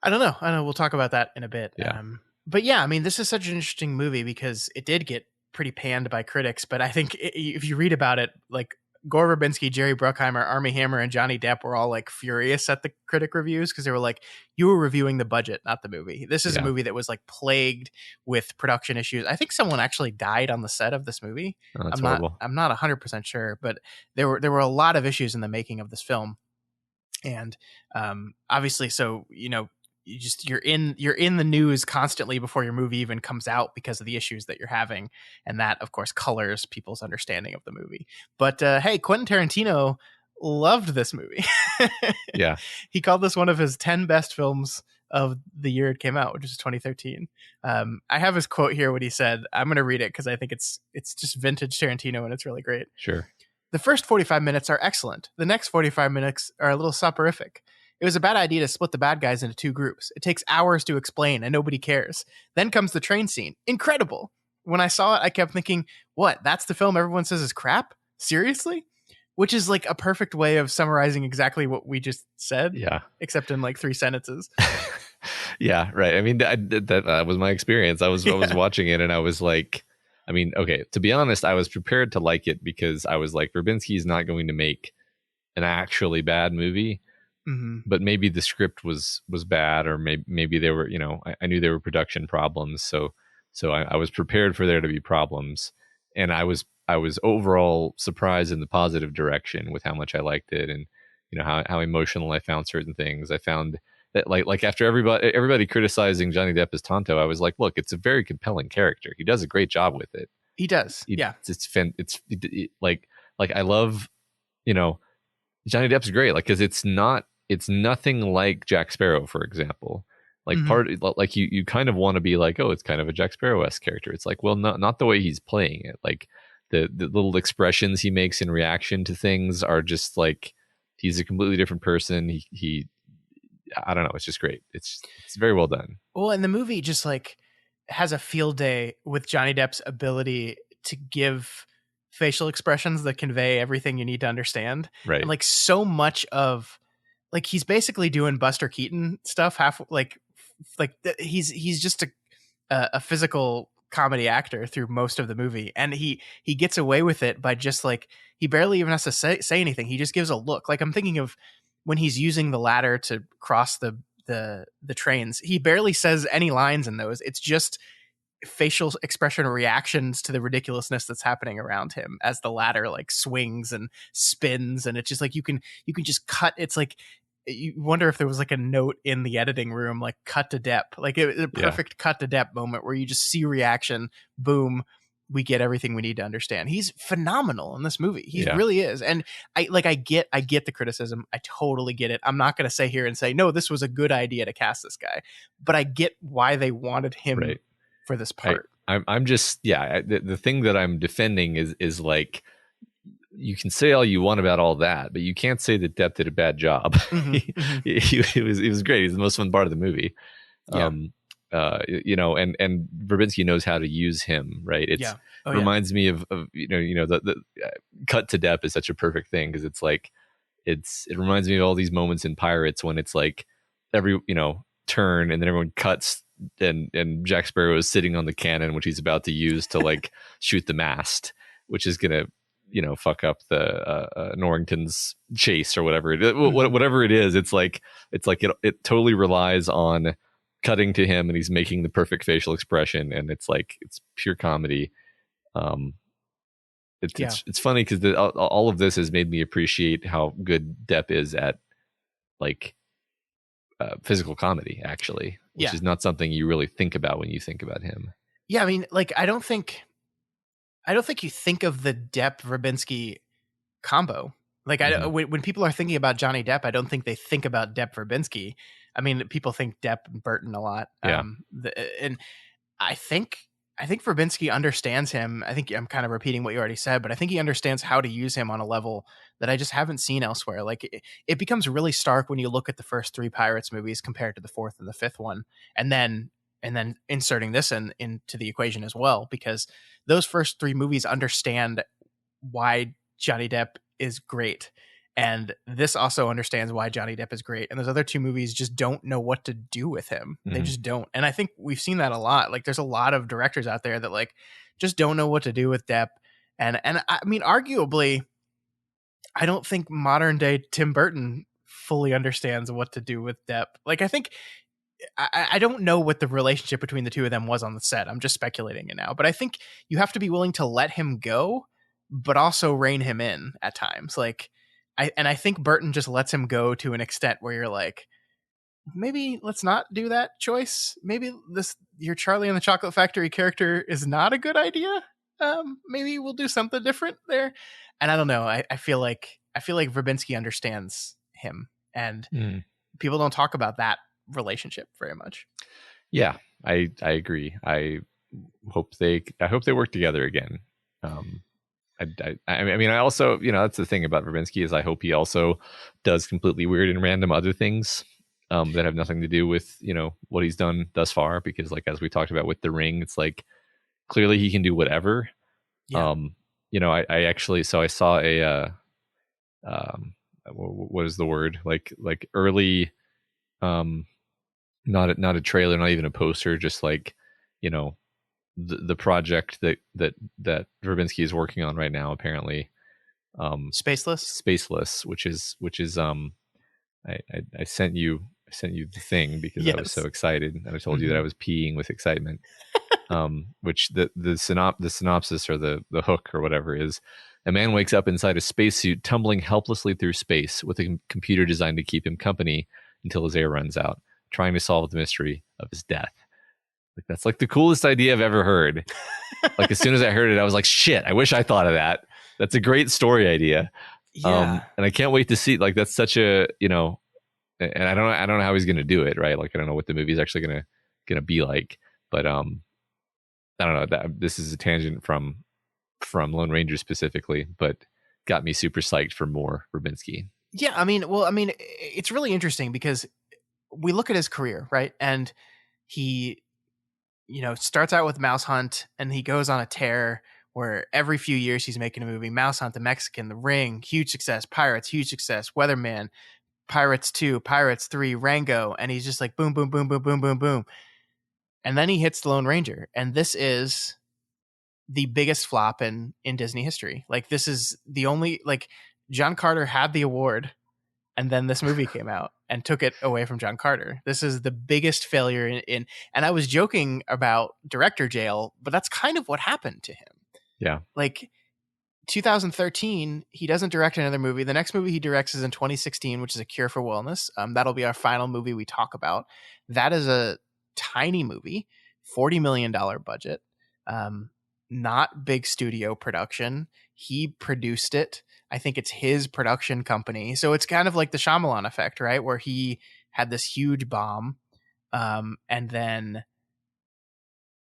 Speaker 1: I don't know. We'll talk about that in a bit.
Speaker 2: Yeah.
Speaker 1: But yeah, I mean, this is such an interesting movie because it did get pretty panned by critics. But I think if you read about it, like Gore Verbinski, Jerry Bruckheimer, Armie Hammer, and Johnny Depp were all like furious at the critic reviews, because they were like, you were reviewing the budget, not the movie. This is a movie that was like plagued with production issues. I think someone actually died on the set of this movie.
Speaker 2: Oh, that's horrible.
Speaker 1: I'm not 100% sure, but there were a lot of issues in the making of this film. And obviously, so, you know, you're in the news constantly before your movie even comes out because of the issues that you're having, and that of course colors people's understanding of the movie. But hey, Quentin Tarantino loved this movie.
Speaker 2: Yeah,
Speaker 1: he called this one of his 10 best films of the year it came out, which is 2013. I have his quote here, what he said. I'm going to read it because I think it's just vintage Tarantino, and it's really great.
Speaker 2: Sure.
Speaker 1: The first 45 minutes are excellent. The next 45 minutes are a little soporific. It was a bad idea to split the bad guys into two groups. It takes hours to explain, and nobody cares. Then comes the train scene. Incredible. When I saw it, I kept thinking, what? That's the film everyone says is crap? Seriously? Which is like a perfect way of summarizing exactly what we just said.
Speaker 2: Yeah.
Speaker 1: Except in like 3 sentences.
Speaker 2: Yeah, right. I mean, that was my experience. I was watching it, and I was like, I mean, okay, to be honest, I was prepared to like it because I was like, Verbinski's not going to make an actually bad movie.
Speaker 1: Mm-hmm.
Speaker 2: But maybe the script was bad, or maybe there were, you know, I knew there were production problems, so I was prepared for there to be problems, and I was overall surprised in the positive direction with how much I liked it, and you know how emotional I found certain things. I found that like after everybody criticizing Johnny Depp as Tonto, I was like, look, it's a very compelling character. He does a great job with it.
Speaker 1: He does. Yeah.
Speaker 2: It's like I love, you know, Johnny Depp's great, like, because it's nothing like Jack Sparrow, for example. Like like you kind of want to be like, oh, it's kind of a Jack Sparrow-esque character. It's like, well, not the way he's playing it. Like the little expressions he makes in reaction to things are just like, he's a completely different person. He I don't know. It's just great. It's very well done.
Speaker 1: Well, and the movie just like has a field day with Johnny Depp's ability to give facial expressions that convey everything you need to understand.
Speaker 2: Right.
Speaker 1: And like so much of like he's basically doing Buster Keaton stuff, he's just a physical comedy actor through most of the movie, and he gets away with it by just like, he barely even has to say anything. He just gives a look. Like, I'm thinking of when he's using the ladder to cross the trains, he barely says any lines in those. It's just facial expression or reactions to the ridiculousness that's happening around him as the ladder like swings and spins, and it's just like you can just cut. It's like you wonder if there was like a note in the editing room, like cut to depth, like a perfect cut to depth moment where you just see reaction, boom, we get everything we need to understand. He's phenomenal in this movie. He really is. And I get the criticism. I totally get it. I'm not going to say here and say, no, this was a good idea to cast this guy, but I get why they wanted him for this part.
Speaker 2: I'm just, the thing that I'm defending is like, you can say all you want about all that, but you can't say that Depp did a bad job. It was great. He's the most fun part of the movie. And Verbinski knows how to use him, right? It's reminds me of the cut to Depp is such a perfect thing, because it's like it reminds me of all these moments in Pirates when it's like every turn and then everyone cuts and Jack Sparrow is sitting on the cannon which he's about to use to like shoot the mast, which is gonna fuck up the Norrington's chase or whatever whatever it is. It's like it totally relies on cutting to him and he's making the perfect facial expression, and it's like it's pure comedy. It's funny because all of this has made me appreciate how good Depp is at like physical comedy, actually, which is not something you really think about when you think about him.
Speaker 1: I mean, like, I don't think you think of the Depp Verbinski combo. Like, when people are thinking about Johnny Depp, I don't think they think about Depp Verbinski. I mean, people think Depp and Burton a lot. And I think Verbinski understands him. I think I'm kind of repeating what you already said, but I think he understands how to use him on a level that I just haven't seen elsewhere. Like, it becomes really stark when you look at the first three Pirates movies compared to the fourth and the fifth one, and then inserting this into the equation as well, because those first three movies understand why Johnny Depp is great. And this also understands why Johnny Depp is great. And those other two movies just don't know what to do with him. They just don't. And I think we've seen that a lot. Like, there's a lot of directors out there that like just don't know what to do with Depp. And I mean, arguably, I don't think modern day Tim Burton fully understands what to do with Depp. Like, I think I don't know what the relationship between the two of them was on the set. I'm just speculating it now. But I think you have to be willing to let him go, but also rein him in at times. Like, I think Burton just lets him go to an extent where you're like, maybe let's not do that choice. Maybe your Charlie and the Chocolate Factory character is not a good idea. Maybe we'll do something different there. And I don't know. I feel like Verbinski understands him, and people don't talk about that relationship very much.
Speaker 2: Yeah, I agree. I hope they work together again. I mean, I also, that's the thing about Verbinski, is I hope he also does completely weird and random other things that have nothing to do with, what he's done thus far. Because like, as we talked about with The Ring, it's like, clearly he can do whatever. Yeah. I actually, so I saw a, what is the word? Like early, not a trailer, not even a poster, just like, the project that Verbinski is working on right now, apparently, Spaceless, which is I sent you the thing because I was so excited, and I told you that I was peeing with excitement. Which the synopsis or the hook or whatever is: a man wakes up inside a spacesuit, tumbling helplessly through space with a computer designed to keep him company until his air runs out, trying to solve the mystery of his death. Like, that's like the coolest idea I've ever heard. Like, as soon as I heard it, I was like, shit, I wish I thought of that. That's a great story idea. And I can't wait to see, like, that's such a, and I don't know how he's going to do it. Right. Like, I don't know what the movie is actually going to be like, but, I don't know, this is a tangent from Lone Ranger specifically, but got me super psyched for more Verbinski.
Speaker 1: Yeah. I mean, it's really interesting because we look at his career, right? And he, starts out with Mouse Hunt, and he goes on a tear where every few years he's making a movie. Mouse Hunt, The Mexican, The Ring, huge success. Pirates, huge success. Weatherman, Pirates 2, Pirates 3, Rango, and he's just like boom, boom, boom, boom, boom, boom, boom. And then he hits The Lone Ranger, and this is the biggest flop in Disney history. Like, this is the only, like, John Carter had the award, and then this movie came out and took it away from John Carter. This is the biggest failure in and I was joking about director jail, but that's kind of what happened to him.
Speaker 2: Yeah.
Speaker 1: Like, 2013, he doesn't direct another movie. The next movie he directs is in 2016, which is A Cure for Wellness. That'll be our final movie we talk about. That is a tiny movie, $40 million budget, not big studio production. He produced it. I think it's his production company. So it's kind of like the Shyamalan effect, right? Where he had this huge bomb, and then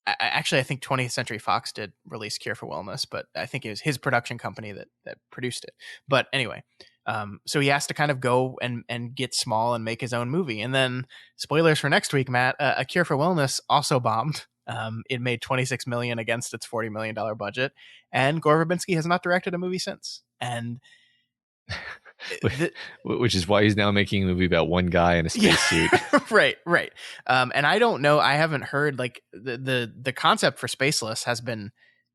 Speaker 1: I think 20th Century Fox did release Cure for Wellness, but I think it was his production company that produced it. But anyway, so he has to kind of go and get small and make his own movie. And then, spoilers for next week, Matt, A Cure for Wellness also bombed. It made $26 million against its $40 million budget, and Gore Verbinski has not directed a movie since. And
Speaker 2: which is why he's now making a movie about one guy in a spacesuit.
Speaker 1: Right. And I don't know. I haven't heard, like, the concept for Spaceless has been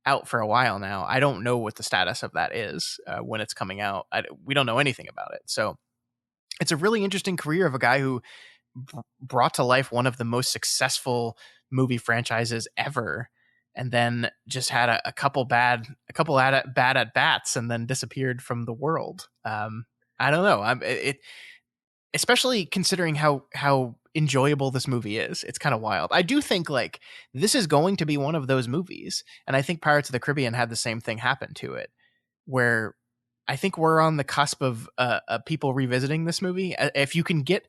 Speaker 1: out for a while now. I don't know what the status of that is when it's coming out. We don't know anything about it. So it's a really interesting career of a guy who brought to life one of the most successful movie franchises ever, and then just had a couple bad at bats, and then disappeared from the world. I don't know. Especially considering how enjoyable this movie is. It's kind of wild. I do think, like, this is going to be one of those movies, and I think Pirates of the Caribbean had the same thing happen to it, where I think we're on the cusp of people revisiting this movie. If you can get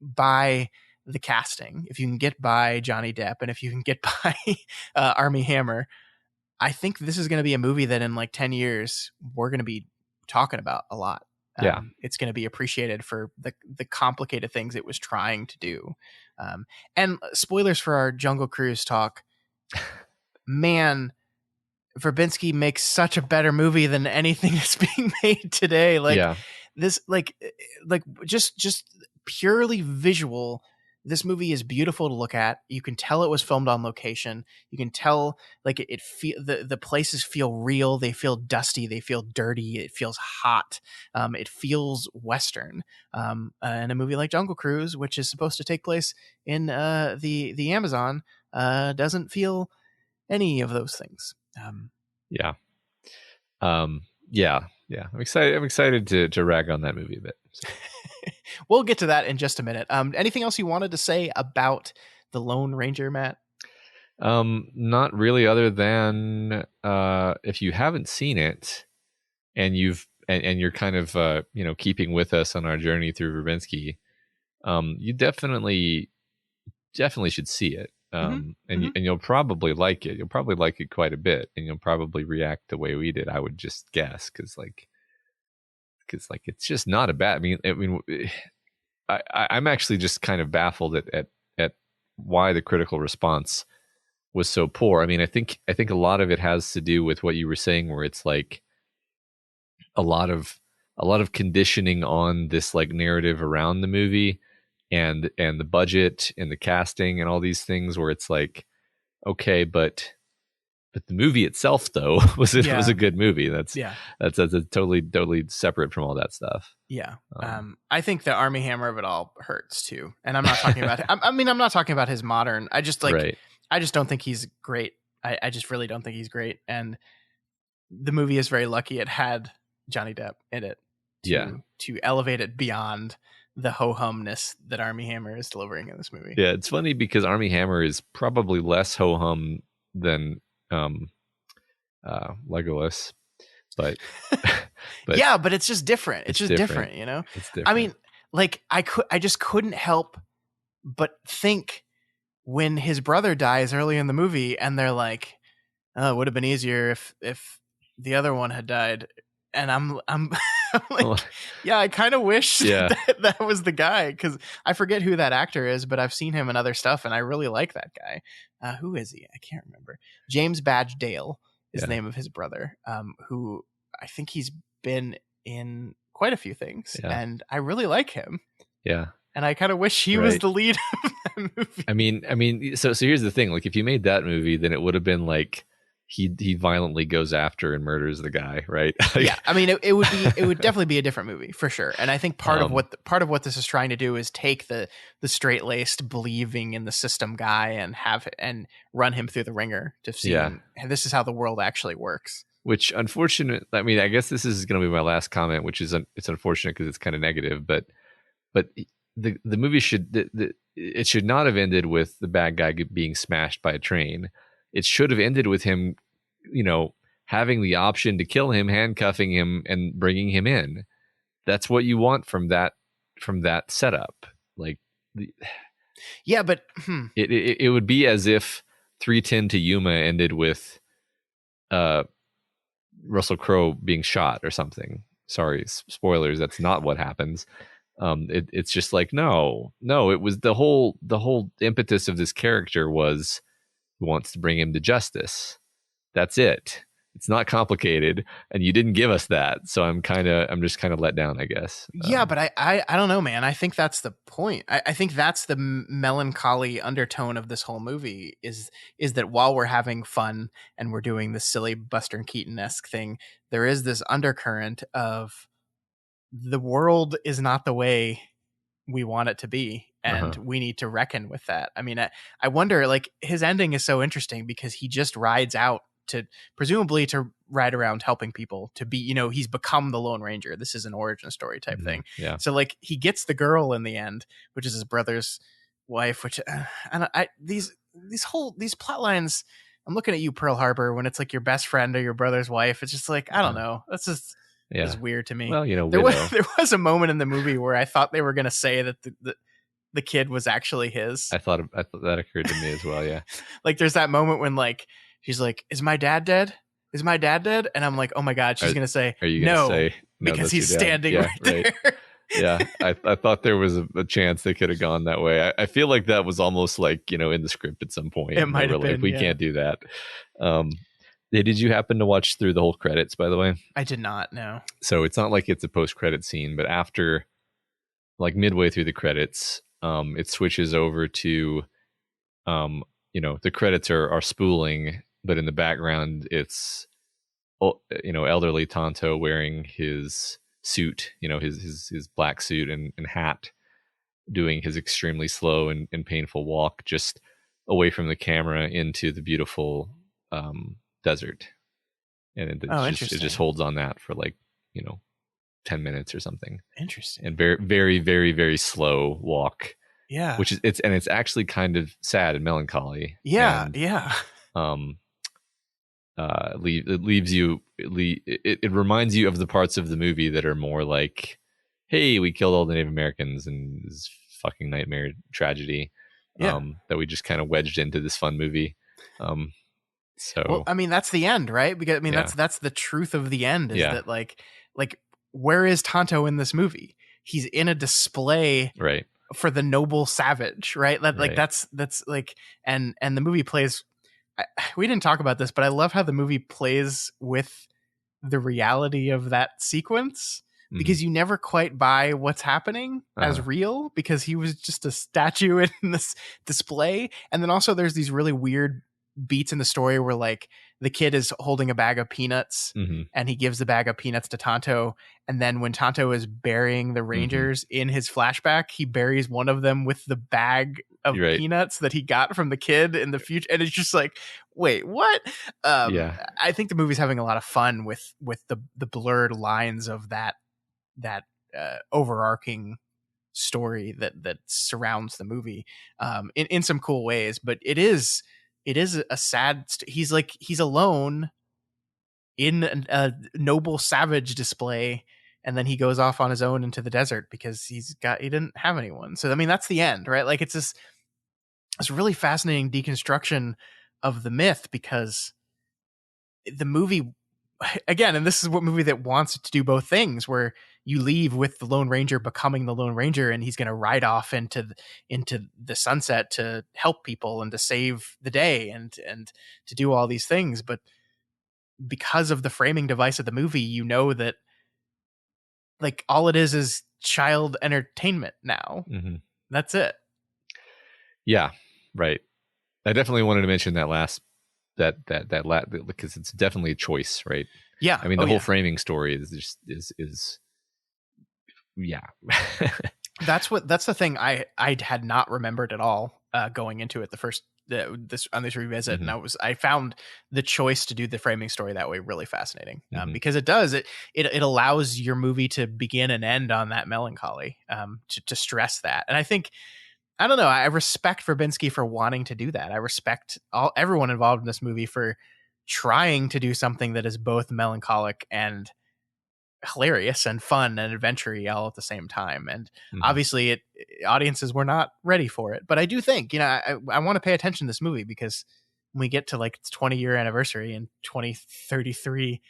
Speaker 1: by the casting, if you can get by Johnny Depp, and if you can get by Armie Hammer, I think this is going to be a movie that in like 10 years we're going to be talking about a lot. It's going to be appreciated for the complicated things it was trying to do. And spoilers for our Jungle Cruise talk, man, Verbinski makes such a better movie than anything that's being made today. This, like just purely visual, this movie is beautiful to look at. You can tell it was filmed on location. You can tell, like, it the places feel real. They feel dusty. They feel dirty. It feels hot. It feels Western. And a movie like Jungle Cruise, which is supposed to take place in the Amazon, doesn't feel any of those things.
Speaker 2: I'm excited to rag on that movie a bit. So.
Speaker 1: We'll get to that in just a minute. Anything else you wanted to say about The Lone Ranger, Matt?
Speaker 2: Not really, other than if you haven't seen it and you're kind of keeping with us on our journey through Verbinski, you definitely should see it. And you'll probably like it. You'll probably like it quite a bit, and you'll probably react the way we did, I would just guess, because it's just not a bad. I'm actually just kind of baffled at why the critical response was so poor. I mean, I think a lot of it has to do with what you were saying, where it's like a lot of conditioning on this, like, narrative around the movie, and the budget and the casting and all these things, where it's like, okay, but the movie itself, though, was a good movie. That's totally separate from all that stuff.
Speaker 1: Yeah. I think the Armie Hammer of it all hurts too. And I'm not talking about I'm not talking about his modern. I just I just don't think he's great. I just really don't think he's great. And the movie is very lucky it had Johnny Depp in it to elevate it beyond the ho-humness that Armie Hammer is delivering in this movie.
Speaker 2: Yeah, it's funny because Armie Hammer is probably less ho-hum than Legolas, but
Speaker 1: yeah, but it's just different. It's just different, you know?
Speaker 2: It's different.
Speaker 1: I mean, like, I just couldn't help but think when his brother dies early in the movie, and they're like, oh, it would have been easier if the other one had died. And I'm like, yeah, I kind of wish that was the guy, because I forget who that actor is, but I've seen him in other stuff, and I really like that guy. Who is he? I can't remember. James Badge Dale is the name of his brother, who I think he's been in quite a few things,
Speaker 2: Yeah.
Speaker 1: and I really like him.
Speaker 2: Yeah.
Speaker 1: And I kind of wish he was the lead of that movie.
Speaker 2: I mean, so here's the thing. Like, if you made that movie, then it would have been like he violently goes after and murders the guy, right?
Speaker 1: Yeah, I mean, it would definitely be a different movie for sure. And I think part of what this is trying to do is take the straight laced, believing in the system guy and run him through the ringer to see. And this is how the world actually works. Which,
Speaker 2: unfortunate. I mean, I guess this is going to be my last comment, which is it's unfortunate because it's kind of negative, but the movie it should not have ended with the bad guy being smashed by a train. It should have ended with him, having the option to kill him, handcuffing him, and bringing him in. That's what you want from that setup. Like,
Speaker 1: yeah, but
Speaker 2: it would be as if 3:10 to Yuma ended with Russell Crowe being shot or something. Sorry, spoilers. That's not what happens. It's just like no. It was the whole impetus of this character was he wants to bring him to justice. That's it. It's not complicated, and you didn't give us that, so I'm just kind of let down, I guess.
Speaker 1: Yeah, but I don't know, man. I think that's the point. I think that's the melancholy undertone of this whole movie is that while we're having fun and we're doing this silly Buster Keaton-esque thing, there is this undercurrent of the world is not the way we want it to be, and we need to reckon with that. I mean, I wonder, like, his ending is so interesting because he just rides out to presumably to ride around helping people, to be, he's become the Lone Ranger. This is an origin story type thing.
Speaker 2: Yeah.
Speaker 1: So like he gets the girl in the end, which is his brother's wife, which these plot lines, I'm looking at you, Pearl Harbor, when it's like your best friend or your brother's wife. It's just like, I don't know. That's just is weird to me.
Speaker 2: Well,
Speaker 1: there was a moment in the movie where I thought they were going to say that the kid was actually his.
Speaker 2: I thought that occurred to me as well. Yeah.
Speaker 1: Like there's that moment when like, she's like, is my dad dead? Is my dad dead? And I'm like, oh my God, she's going to say, no, because he's standing right there.
Speaker 2: Yeah. I thought there was a chance they could have gone that way. I feel like that was almost like, in the script at some point.
Speaker 1: It might have been.
Speaker 2: Like, we can't do that. Did you happen to watch through the whole credits, by the way?
Speaker 1: I did not, no.
Speaker 2: So it's not like it's a post-credit scene, but after, like midway through the credits, it switches over to, the credits are spooling, but in the background, it's, elderly Tonto wearing his suit, his black suit and hat, doing his extremely slow and painful walk just away from the camera into the beautiful desert. And it just holds on that for like, 10 minutes or something.
Speaker 1: Interesting.
Speaker 2: And very, very, very, very slow walk.
Speaker 1: Yeah.
Speaker 2: Which is it's actually kind of sad and melancholy.
Speaker 1: Yeah.
Speaker 2: And,
Speaker 1: yeah.
Speaker 2: It reminds you of the parts of the movie that are more like, hey, we killed all the Native Americans and this fucking nightmare tragedy. That we just kind of wedged into this fun movie. So,
Speaker 1: well, I mean, that's the end, right? Because that's the truth of the end is that like where is Tonto in this movie? He's in a display,
Speaker 2: right,
Speaker 1: for the noble savage, right? Like that's like, and the movie plays. We didn't talk about this, but I love how the movie plays with the reality of that sequence, because you never quite buy what's happening as real, because he was just a statue in this display. And then also there's these really weird beats in the story where like the kid is holding a bag of peanuts and he gives the bag of peanuts to Tonto. And then when Tonto is burying the Rangers in his flashback, he buries one of them with the bag of peanuts that he got from the kid in the future. And it's just like, wait, what? I think the movie's having a lot of fun with the blurred lines of that overarching story that surrounds the movie in some cool ways. But it is a sad he's alone in a noble savage display, and then he goes off on his own into the desert because he didn't have anyone. So I mean, that's the end, right? Like it's this really fascinating deconstruction of the myth, because the movie, again, and this is what movie that wants to do both things, where you leave with the Lone Ranger becoming the Lone Ranger, and he's going to ride off into the sunset to help people and to save the day and to do all these things. But because of the framing device of the movie, that like all it is child entertainment now.
Speaker 2: Mm-hmm.
Speaker 1: That's it.
Speaker 2: Yeah, right. I definitely wanted to mention that because it's definitely a choice, right?
Speaker 1: Yeah.
Speaker 2: I mean, the whole framing story is just is yeah.
Speaker 1: That's the thing I had not remembered at all going into it this revisit,
Speaker 2: Mm-hmm.
Speaker 1: and I found the choice to do the framing story that way really fascinating, because it allows your movie to begin and end on that melancholy, to stress that. And I think, I don't know, I respect Verbinski for wanting to do that. I respect everyone involved in this movie for trying to do something that is both melancholic and hilarious and fun and adventure-y all at the same time. And obviously audiences were not ready for it, but I do think, I want to pay attention to this movie, because when we get to like its 20-year anniversary in 2033,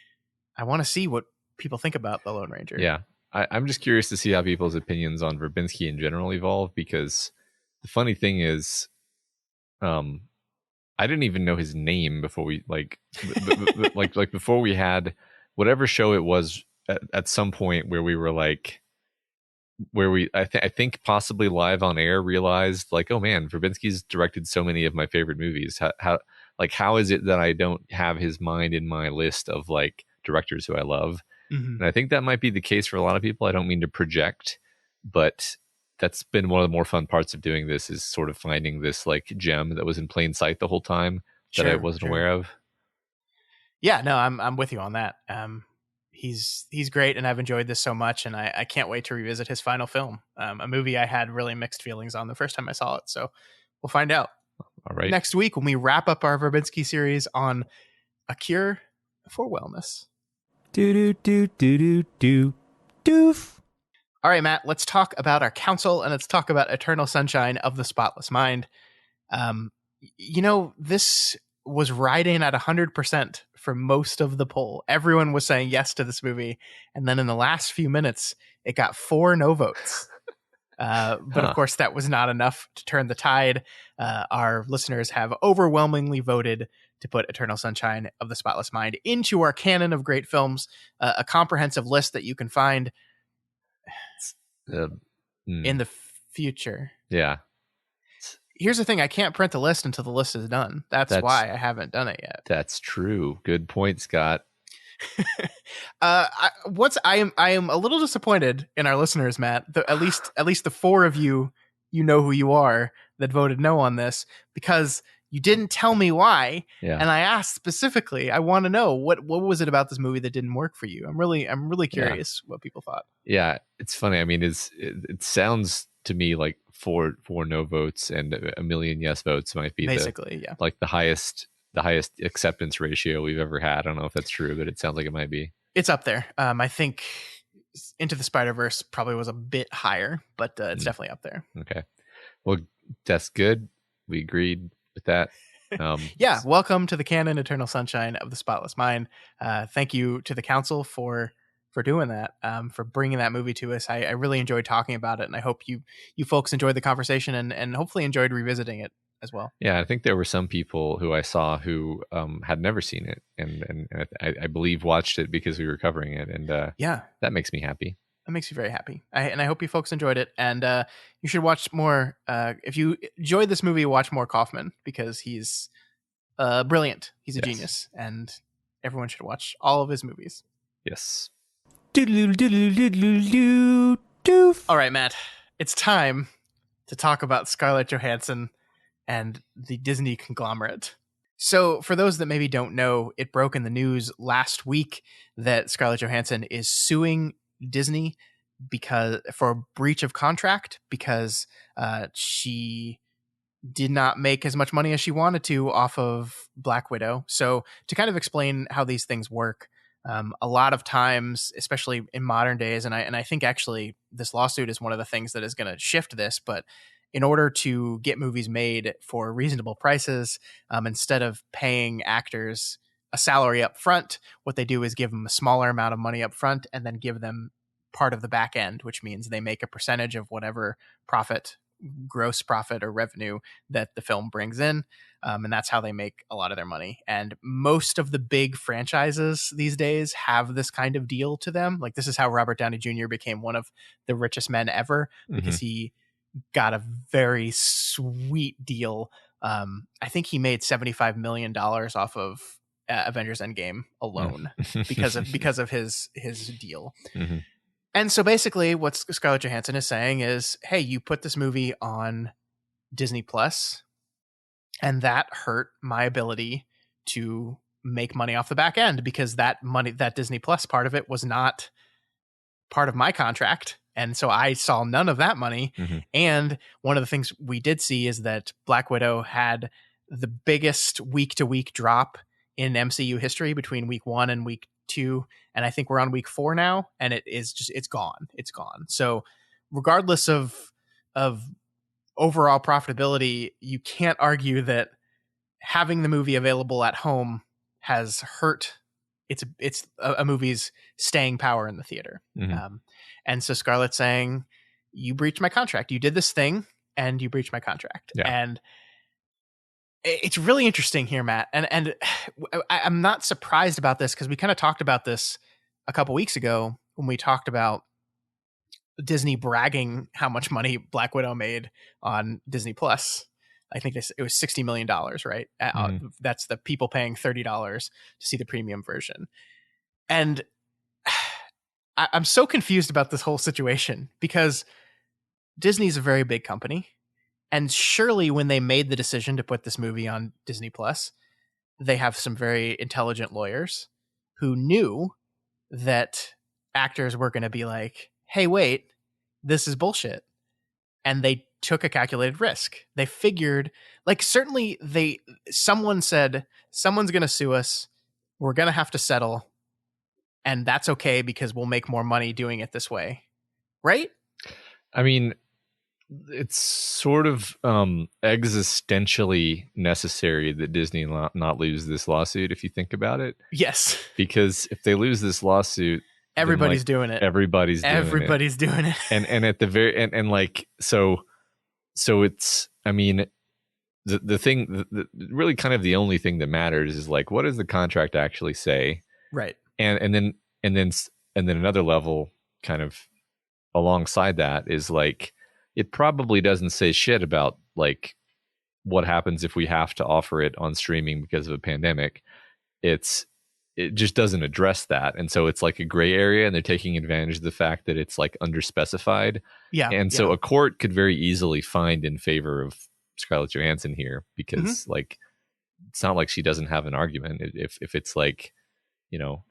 Speaker 1: I want to see what people think about the Lone Ranger.
Speaker 2: Yeah, I'm just curious to see how people's opinions on Verbinski in general evolve, because the funny thing is, I didn't even know his name before we like before we had whatever show it was at some point where we were like, I think possibly live on air realized like, oh man, Verbinski's directed so many of my favorite movies. How is it that I don't have his mind in my list of like directors who I love?
Speaker 1: Mm-hmm.
Speaker 2: And I think that might be the case for a lot of people. I don't mean to project, but that's been one of the more fun parts of doing this, is sort of finding this like gem that was in plain sight the whole time that I wasn't aware of.
Speaker 1: Yeah, no, I'm with you on that. He's great, and I've enjoyed this so much, and I can't wait to revisit his final film, a movie I had really mixed feelings on the first time I saw it. So we'll find out.
Speaker 2: All right.
Speaker 1: Next week when we wrap up our Verbinski series on A Cure for Wellness. Doof. All right, Matt, let's talk about our council, and let's talk about Eternal Sunshine of the Spotless Mind. This was right in at 100% for most of the poll. Everyone was saying yes to this movie. And then in the last few minutes, it got 4 no votes. But of course, that was not enough to turn the tide. Our listeners have overwhelmingly voted to put Eternal Sunshine of the Spotless Mind into our canon of great films, a comprehensive list that you can find in the future.
Speaker 2: Yeah.
Speaker 1: Here's the thing: I can't print the list until the list is done. That's why I haven't done it yet.
Speaker 2: That's true. Good point, Scott.
Speaker 1: I am a little disappointed in our listeners, Matt. At least the 4 of you know who you are that voted no on this, because you didn't tell me why.
Speaker 2: Yeah.
Speaker 1: And I asked specifically. I want to know what was it about this movie that didn't work for you. I'm really curious what people thought.
Speaker 2: Yeah, it's funny. I mean, it sounds to me like 4 no votes and a million yes votes might be
Speaker 1: basically
Speaker 2: the highest acceptance ratio we've ever had. I don't know if that's true, but it sounds like it might be.
Speaker 1: It's up there. I think Into the Spider-Verse probably was a bit higher, but it's definitely up there.
Speaker 2: Okay, well, that's good. We agreed with that.
Speaker 1: Yeah, welcome to the canon Eternal Sunshine of the Spotless Mind. Thank you to the council for doing that, for bringing that movie to us. I really enjoyed talking about it, and I hope you folks enjoyed the conversation and hopefully enjoyed revisiting it as well.
Speaker 2: Yeah, I think there were some people who I saw who had never seen it, and I believe watched it because we were covering it, and that makes me happy.
Speaker 1: That makes me very happy. And I hope you folks enjoyed it, and you should watch more. If you enjoyed this movie, watch more Kaufman, because he's brilliant. He's a genius, and everyone should watch all of his movies.
Speaker 2: Yes.
Speaker 1: All right, Matt, it's time to talk about Scarlett Johansson and the Disney conglomerate. So for those that maybe don't know, it broke in the news last week that Scarlett Johansson is suing Disney for breach of contract, because she did not make as much money as she wanted to off of Black Widow. So to kind of explain how these things work, a lot of times, especially in modern days, and I think actually this lawsuit is one of the things that is going to shift this, but in order to get movies made for reasonable prices, instead of paying actors a salary up front, what they do is give them a smaller amount of money up front and then give them part of the back end, which means they make a percentage of whatever profit gross profit or revenue that the film brings in. And that's how they make a lot of their money. And most of the big franchises these days have this kind of deal to them. Like, this is how Robert Downey Jr. became one of the richest men ever, because he got a very sweet deal. I think he made $75 million off of Avengers Endgame alone because of his deal. And so basically what Scarlett Johansson is saying is, hey, you put this movie on Disney Plus, and that hurt my ability to make money off the back end, because that Disney Plus part of it was not part of my contract. And so I saw none of that money. And one of the things we did see is that Black Widow had the biggest week-to-week drop in MCU history between week 1 and week 2. And I think we're on week 4 now, and it's gone. It's gone. So regardless of overall profitability, you can't argue that having the movie available at home has hurt it's a movie's staying power in the theater. And so Scarlett's saying, you breached my contract. You did this thing and you breached my contract. And it's really interesting here, Matt. And I'm not surprised about this, because we kind of talked about this a couple weeks ago when we talked about Disney bragging how much money Black Widow made on Disney Plus. I think it was $60 million, right? That's the people paying $30 to see the premium version. And I'm so confused about this whole situation, because Disney's a very big company. And surely when they made the decision to put this movie on Disney Plus, they have some very intelligent lawyers who knew that actors were going to be like, hey, wait, this is bullshit. And they took a calculated risk. They figured, like, certainly someone said, someone's going to sue us. We're going to have to settle. And that's okay, because we'll make more money doing it this way. Right?
Speaker 2: I mean, it's sort of existentially necessary that Disney not lose this lawsuit, if you think about it.
Speaker 1: Yes.
Speaker 2: Because if they lose this lawsuit,
Speaker 1: everybody's doing it.
Speaker 2: Everybody's doing it. And at the very and like so it's, I mean, the thing, really kind of the only thing that matters is, like, what does the contract actually say?
Speaker 1: Right.
Speaker 2: And then another level kind of alongside that is, like, it probably doesn't say shit about, like, what happens if we have to offer it on streaming because of a pandemic. It just doesn't address that. And so it's like a gray area, and they're taking advantage of the fact that it's, like, underspecified. Yeah. And so a court could very easily find in favor of Scarlett Johansson here, because like, it's not like she doesn't have an argument. If it's like, you know,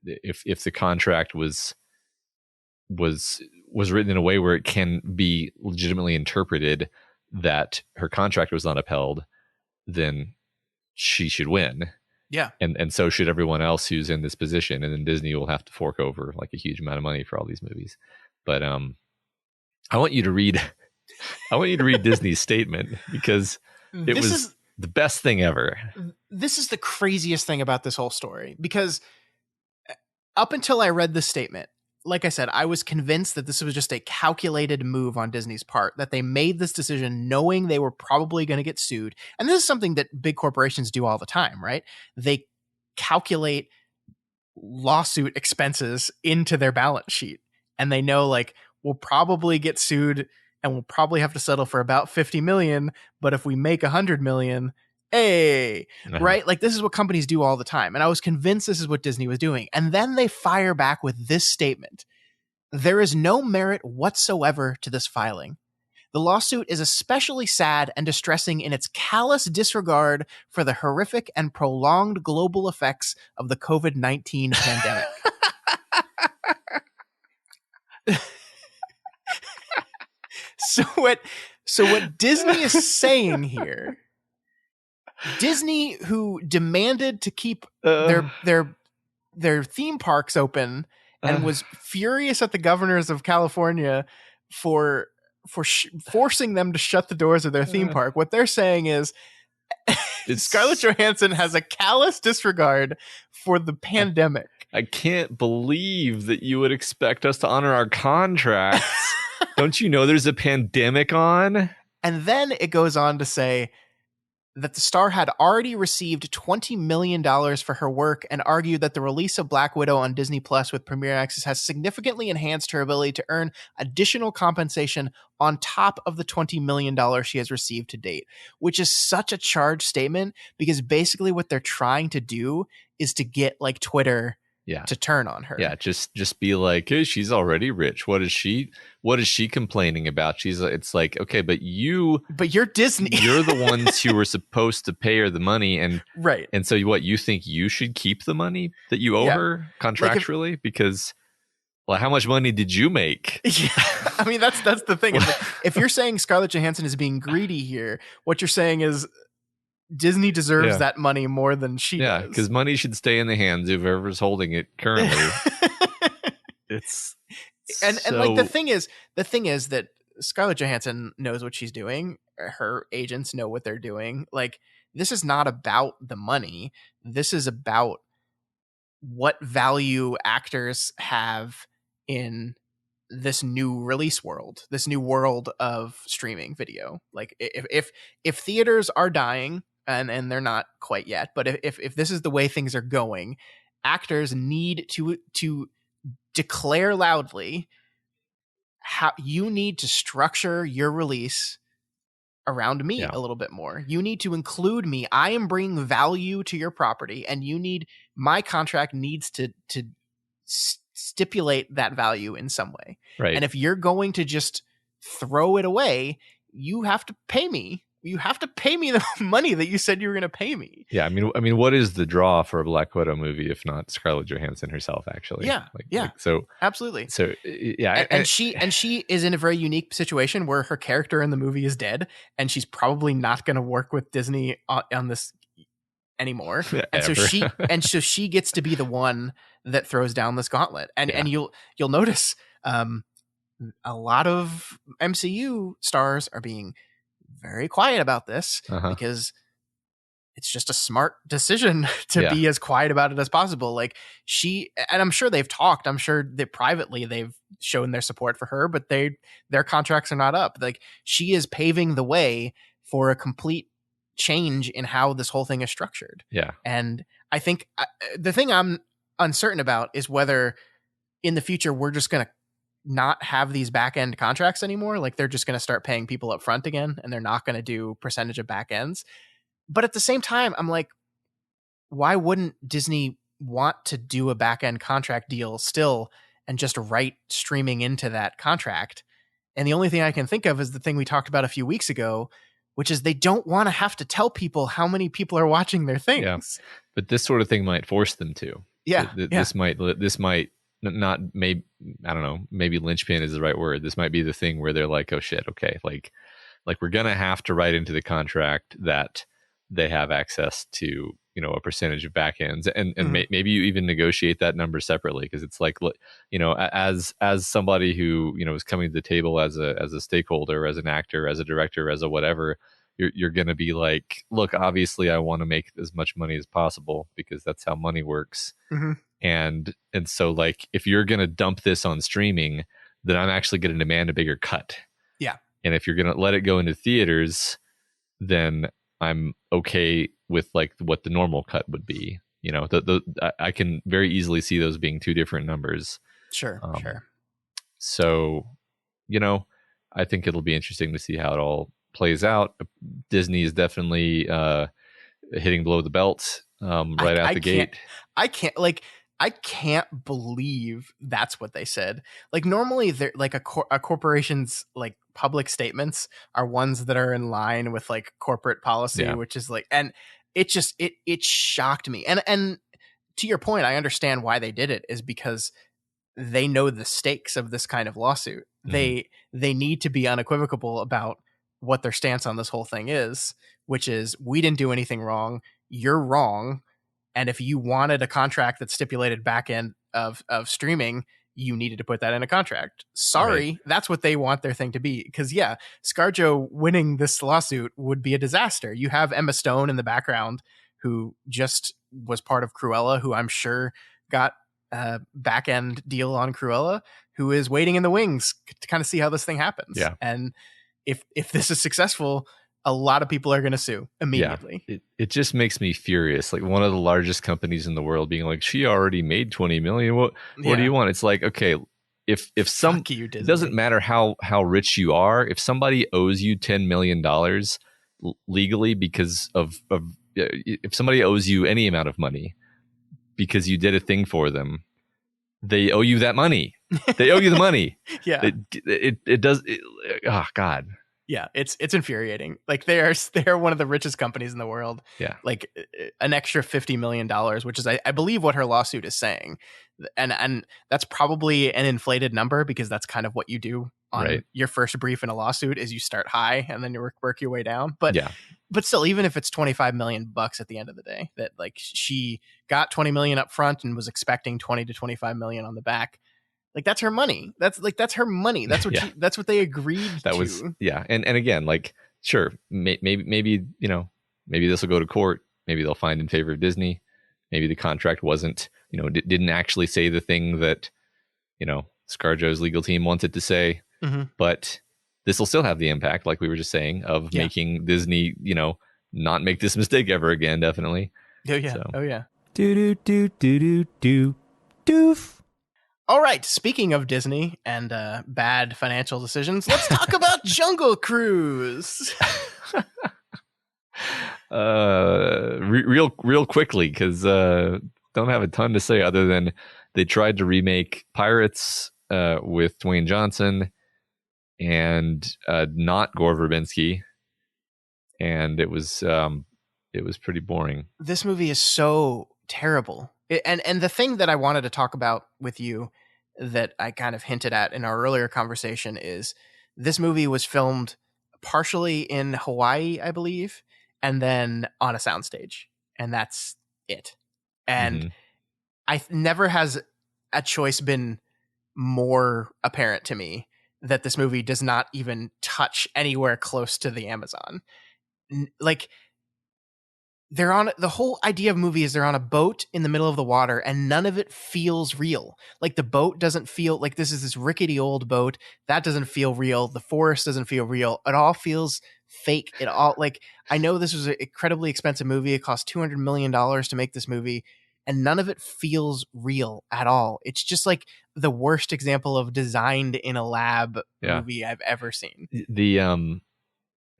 Speaker 2: if the contract was written in a way where it can be legitimately interpreted that her contract was not upheld, then she should win.
Speaker 1: Yeah.
Speaker 2: And so should everyone else who's in this position. And then Disney will have to fork over, like, a huge amount of money for all these movies. But I want you to read Disney's statement, because it was the best thing ever.
Speaker 1: This is the craziest thing about this whole story, because up until I read this statement, like I said, I was convinced that this was just a calculated move on Disney's part, that they made this decision knowing they were probably going to get sued. And this is something that big corporations do all the time, right? They calculate lawsuit expenses into their balance sheet, and they know, like, we'll probably get sued and we'll probably have to settle for about 50 million. But if we make 100 million, hey, right? Like, this is what companies do all the time. And I was convinced this is what Disney was doing. And then they fire back with this statement: there is no merit whatsoever to this filing. The lawsuit is especially sad and distressing in its callous disregard for the horrific and prolonged global effects of the COVID-19 pandemic. So what Disney is saying here, Disney, who demanded to keep their theme parks open and was furious at the governors of California for forcing them to shut the doors of their theme park, what they're saying is Scarlett Johansson has a callous disregard for the pandemic.
Speaker 2: I can't believe that you would expect us to honor our contracts. Don't you know there's a pandemic on?
Speaker 1: And then it goes on to say that the star had already received $20 million for her work and argued that the release of Black Widow on Disney Plus with Premier Access has significantly enhanced her ability to earn additional compensation on top of the $20 million she has received to date, which is such a charged statement because basically what they're trying to do is to get like Twitter to turn on her.
Speaker 2: Yeah, just be like, hey, she's already rich. What is she complaining about? It's like, okay, but you're
Speaker 1: Disney.
Speaker 2: You're the ones who were supposed to pay her the money, and
Speaker 1: right.
Speaker 2: And so you think you should keep the money that you owe her contractually? Because how much money did you make?
Speaker 1: Yeah. I mean, that's the thing. If you're saying Scarlett Johansson is being greedy here, what you're saying is Disney deserves that money more than she does.
Speaker 2: Yeah, because money should stay in the hands of whoever's holding it currently.
Speaker 1: And like the thing is that Scarlett Johansson knows what she's doing. Her agents know what they're doing. Like, this is not about the money. This is about what value actors have in this new release world, this new world of streaming video. Like, if theaters are dying, and they're not quite yet, but if this is the way things are going, actors need to declare loudly how you need to structure your release around me a little bit more. You need to include me. I am bringing value to your property, and my contract needs to stipulate that value in some way.
Speaker 2: Right.
Speaker 1: And if you're going to just throw it away, you have to pay me. You have to pay me the money that you said you were going to pay me.
Speaker 2: Yeah, I mean, what is the draw for a Black Widow movie if not Scarlett Johansson herself? Actually,
Speaker 1: so absolutely.
Speaker 2: So yeah,
Speaker 1: and she is in a very unique situation where her character in the movie is dead, and she's probably not going to work with Disney on this anymore. And so she gets to be the one that throws down this gauntlet. And you'll notice a lot of MCU stars are being very quiet about this because it's just a smart decision to be as quiet about it as possible. Like, and I'm sure they've talked, I'm sure that privately they've shown their support for her, but their contracts are not up. Like, she is paving the way for a complete change in how this whole thing is structured.
Speaker 2: Yeah.
Speaker 1: And I think the thing I'm uncertain about is whether in the future we're just going to not have these back end contracts anymore. Like, they're just going to start paying people up front again, and they're not going to do percentage of back ends. But at the same time, I'm like, why wouldn't Disney want to do a back end contract deal still and just write streaming into that contract? And the only thing I can think of is the thing we talked about a few weeks ago, which is they don't want to have to tell people how many people are watching their things.
Speaker 2: Yeah. But this sort of thing might force them to.
Speaker 1: Yeah.
Speaker 2: This might not, maybe, I don't know, maybe linchpin is the right word. This might be the thing where they're like, oh shit, okay, like we're gonna have to write into the contract that they have access to, a percentage of back ends, and maybe you even negotiate that number separately, because it's like, as somebody who is coming to the table as a stakeholder, as an actor, as a director, as a whatever, you're gonna be like, look, obviously I want to make as much money as possible because that's how money works. And so, like, if you're going to dump this on streaming, then I'm actually going to demand a bigger cut.
Speaker 1: Yeah.
Speaker 2: And if you're going to let it go into theaters, then I'm okay with like what the normal cut would be. I can very easily see those being two different numbers.
Speaker 1: Sure.
Speaker 2: So, I think it'll be interesting to see how it all plays out. Disney is definitely hitting below the belt right out the gate.
Speaker 1: I can't believe that's what they said. Like, normally they're like a corporation's like public statements are ones that are in line with like corporate policy, which is like, and it just, it shocked me. And to your point, I understand why they did it is because they know the stakes of this kind of lawsuit. They need to be unequivocal about what their stance on this whole thing is, which is, we didn't do anything wrong. You're wrong. And if you wanted a contract that stipulated back end of streaming, you needed to put that in a contract. Sorry, that's what they want their thing to be. Because Scarjo winning this lawsuit would be a disaster. You have Emma Stone in the background, who just was part of Cruella, who I'm sure got a back end deal on Cruella, who is waiting in the wings to kind of see how this thing happens.
Speaker 2: Yeah.
Speaker 1: And if this is successful, a lot of people are going to sue immediately.
Speaker 2: Yeah, it just makes me furious. Like one of the largest companies in the world being like, she already made 20 million. What do you want? It's like, okay, if some,
Speaker 1: Fuck you, Disney.
Speaker 2: it doesn't matter how rich you are. If somebody owes you $10 million legally because of if somebody owes you any amount of money because you did a thing for them, they owe you that money. They owe you the money.
Speaker 1: Yeah.
Speaker 2: It does. Oh God.
Speaker 1: Yeah, it's infuriating. Like they're one of the richest companies in the world.
Speaker 2: Yeah,
Speaker 1: like an extra $50 million, which is I believe what her lawsuit is saying, and that's probably an inflated number because that's kind of what you do on your first brief in a lawsuit is you start high and then you work your way down. But but still, even if it's $25 million at the end of the day, that like she got 20 million up front and was expecting 20 to 25 million on the back. Like that's her money. That's her money. That's what that's what they agreed
Speaker 2: that
Speaker 1: to.
Speaker 2: Was and again, like sure, maybe you know, maybe this will go to court. Maybe they'll find in favor of Disney. Maybe the contract wasn't, you know, didn't actually say the thing that, you know, Scarjo's legal team wanted to say.
Speaker 1: Mm-hmm.
Speaker 2: But this will still have the impact, like we were just saying, of making Disney, you know, not make this mistake ever again. Definitely.
Speaker 1: Oh yeah.
Speaker 2: So.
Speaker 1: Oh yeah.
Speaker 2: Doof.
Speaker 1: All right, speaking of Disney and bad financial decisions, let's talk about Jungle Cruise.
Speaker 2: Real quickly, because don't have a ton to say other than they tried to remake Pirates with Dwayne Johnson and not Gore Verbinski, and it was pretty boring.
Speaker 1: This movie is so terrible. And the thing that I wanted to talk about with you that I kind of hinted at in our earlier conversation is this movie was filmed partially in Hawaii, I believe, and then on a soundstage. And that's it. And never has a choice been more apparent to me that this movie does not even touch anywhere close to the Amazon. Like, they're on the whole idea of movie is they're on a boat in the middle of the water and none of it feels real. Like the boat doesn't feel like this is this rickety old boat that doesn't feel real. The forest doesn't feel real. It all feels fake. It all like, I know this was an incredibly expensive movie. It cost $200 million to make this movie and none of it feels real at all. It's just like the worst example of designed in a lab movie I've ever seen.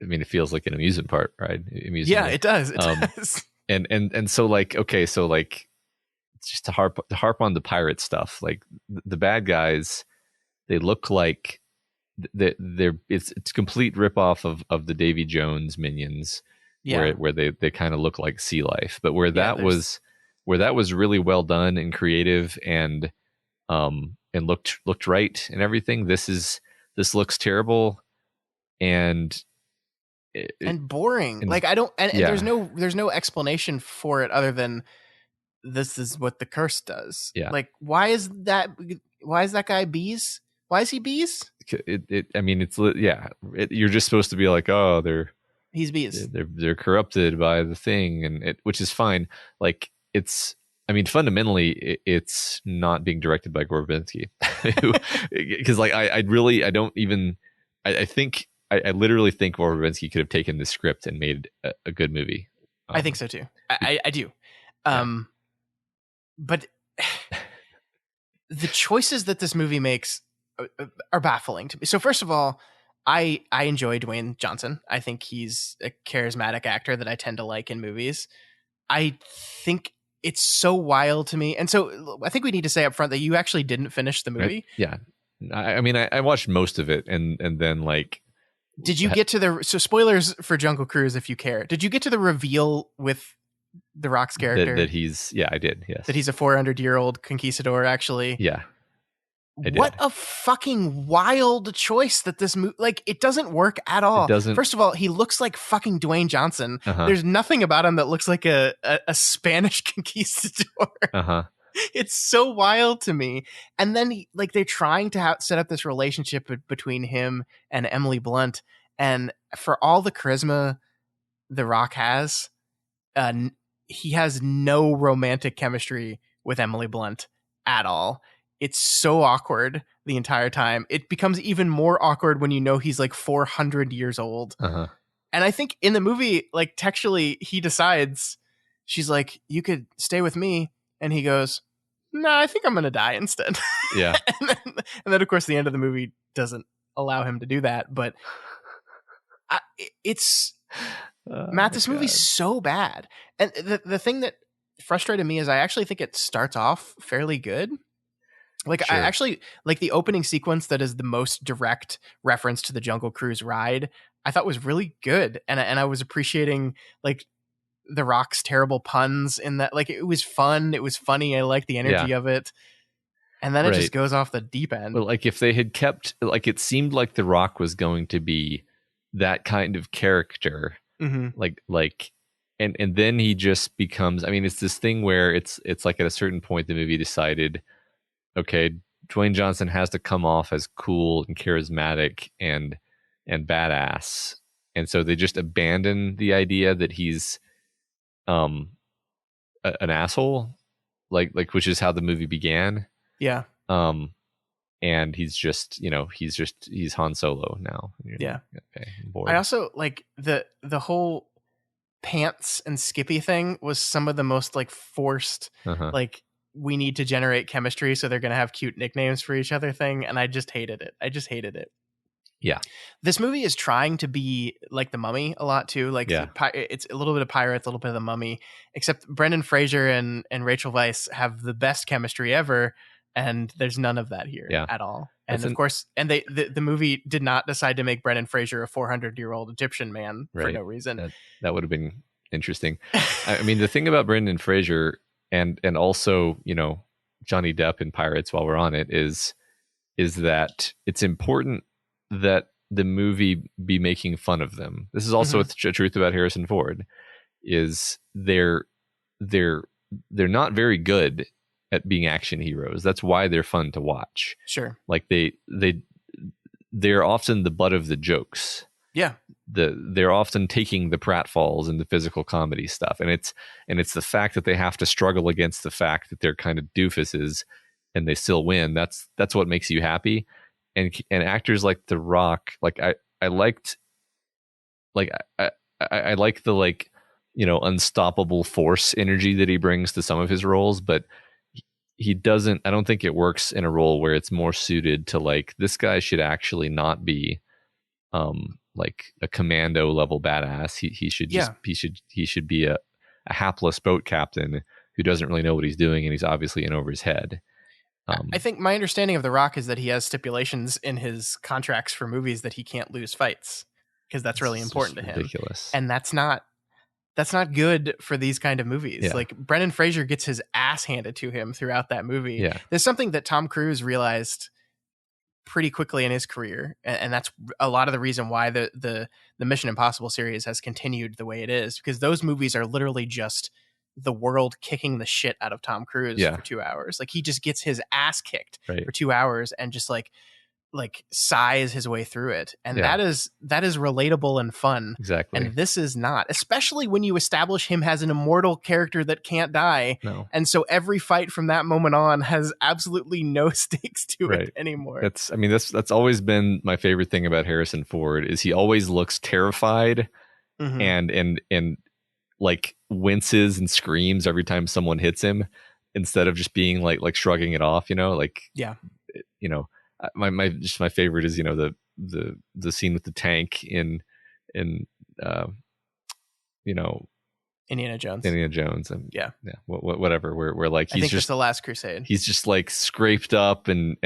Speaker 2: I mean, it feels like an amusement park, right?
Speaker 1: It does. It does.
Speaker 2: And so like, okay, so like, just to harp on the pirate stuff, like the bad guys, they look like it's complete ripoff of the Davy Jones Minions, where they kind of look like sea life, but where that was really well done and creative and looked right and everything. This looks terrible and
Speaker 1: boring. Like I don't, and there's no explanation for it other than this is what the curse does.
Speaker 2: Yeah.
Speaker 1: Like why is that guy bees? Why is he bees?
Speaker 2: I mean, you're just supposed to be like, oh,
Speaker 1: he's bees.
Speaker 2: They're corrupted by the thing, and which is fine. Like it's, I mean, fundamentally, it's not being directed by Gore Verbinski, because like I literally think Gore Verbinski could have taken this script and made a good movie.
Speaker 1: I think so too. I do. But the choices that this movie makes are baffling to me. So first of all, I enjoy Dwayne Johnson. I think he's a charismatic actor that I tend to like in movies. I think it's so wild to me. And so I think we need to say up front that you actually didn't finish the movie.
Speaker 2: I mean, I watched most of it and then like,
Speaker 1: did you get to so spoilers for Jungle Cruise if you care. Did you get to the reveal with The Rock's character?
Speaker 2: That he's, I did, yes.
Speaker 1: That he's a 400-year-old conquistador, actually.
Speaker 2: Yeah.
Speaker 1: What a fucking wild choice that this movie, like, it doesn't work at all.
Speaker 2: It doesn't.
Speaker 1: First of all, he looks like fucking Dwayne Johnson.
Speaker 2: Uh-huh.
Speaker 1: There's nothing about him that looks like a Spanish conquistador.
Speaker 2: Uh-huh.
Speaker 1: It's so wild to me. And then they're trying to set up this relationship between him and Emily Blunt. And for all the charisma The Rock has, he has no romantic chemistry with Emily Blunt at all. It's so awkward. the entire time. It becomes even more awkward when you know he's like 400 years old.
Speaker 2: Uh-huh.
Speaker 1: And I think in the movie, like textually, he decides, she's like, you could stay with me. And he goes, no, I think I'm going to die instead.
Speaker 2: Yeah.
Speaker 1: and then, of course, the end of the movie doesn't allow him to do that. But it's, Matt, this movie's so bad. And the thing that frustrated me is I actually think it starts off fairly good. Like,
Speaker 2: Sure.
Speaker 1: I actually like the opening sequence that is the most direct reference to the Jungle Cruise ride. I thought was really good, and I was appreciating like The Rock's terrible puns in that. Like, it was fun, it was funny. I liked the energy of it, and then it just goes off the deep end.
Speaker 2: But like, if they had kept, like, it seemed like The Rock was going to be that kind of character, like, and then he just becomes. I mean, it's this thing where it's like at a certain point the movie decided, okay, Dwayne Johnson has to come off as cool and charismatic and badass, and so they just abandon the idea that he's an asshole, like which is how the movie began.
Speaker 1: Yeah.
Speaker 2: And he's just, he's Han Solo now.
Speaker 1: Yeah.
Speaker 2: Okay, bored.
Speaker 1: I also like the whole pants and Skippy thing was some of the most like forced, like, we need to generate chemistry, so they're going to have cute nicknames for each other thing. And I just hated it.
Speaker 2: Yeah.
Speaker 1: This movie is trying to be like The Mummy a lot too. Like, it's a little bit of Pirates, a little bit of The Mummy, except Brendan Fraser and Rachel Weisz have the best chemistry ever. And there's none of that here at all. And of course, and the movie did not decide to make Brendan Fraser a 400-year-old Egyptian man for no reason.
Speaker 2: That would have been interesting. I mean, the thing about Brendan Fraser and also, Johnny Depp in Pirates, while we're on it, is that it's important that the movie be making fun of them. This is also a truth about Harrison Ford, is they're not very good at being action heroes. That's why they're fun to watch.
Speaker 1: Sure. Like
Speaker 2: they're often the butt of the jokes.
Speaker 1: Yeah.
Speaker 2: They're often taking the pratfalls and the physical comedy stuff. And it's the fact that they have to struggle against the fact that they're kind of doofuses and they still win. That's what makes you happy. And actors like The Rock, like I liked the, like, unstoppable force energy that he brings to some of his roles, but he doesn't. I don't think it works in a role where it's more suited to, like, this guy should actually not be like a commando level badass. He should just he should be a hapless boat captain who doesn't really know what he's doing, and he's obviously in over his head.
Speaker 1: I think my understanding of The Rock is that he has stipulations in his contracts for movies that he can't lose fights, because that's really important to him.
Speaker 2: Ridiculous.
Speaker 1: And that's not good for these kind of movies.
Speaker 2: Yeah.
Speaker 1: Like, Brendan Fraser gets his ass handed to him throughout that movie.
Speaker 2: Yeah.
Speaker 1: There's something that Tom Cruise realized pretty quickly in his career, and that's a lot of the reason why the Mission Impossible series has continued the way it is, because those movies are literally just the world kicking the shit out of Tom Cruise for 2 hours. Like, he just gets his ass kicked for 2 hours and just like sighs his way through it. And that is relatable and fun.
Speaker 2: Exactly.
Speaker 1: And this is not, especially when you establish him as an immortal character that can't die.
Speaker 2: No.
Speaker 1: And so every fight from that moment on has absolutely no stakes to it anymore.
Speaker 2: That's always been my favorite thing about Harrison Ford, is he always looks terrified and like winces and screams every time someone hits him, instead of just being like shrugging it off, my favorite is, the scene with the tank in
Speaker 1: Indiana Jones and
Speaker 2: whatever, where like
Speaker 1: he's just The Last Crusade.
Speaker 2: He's just like scraped up and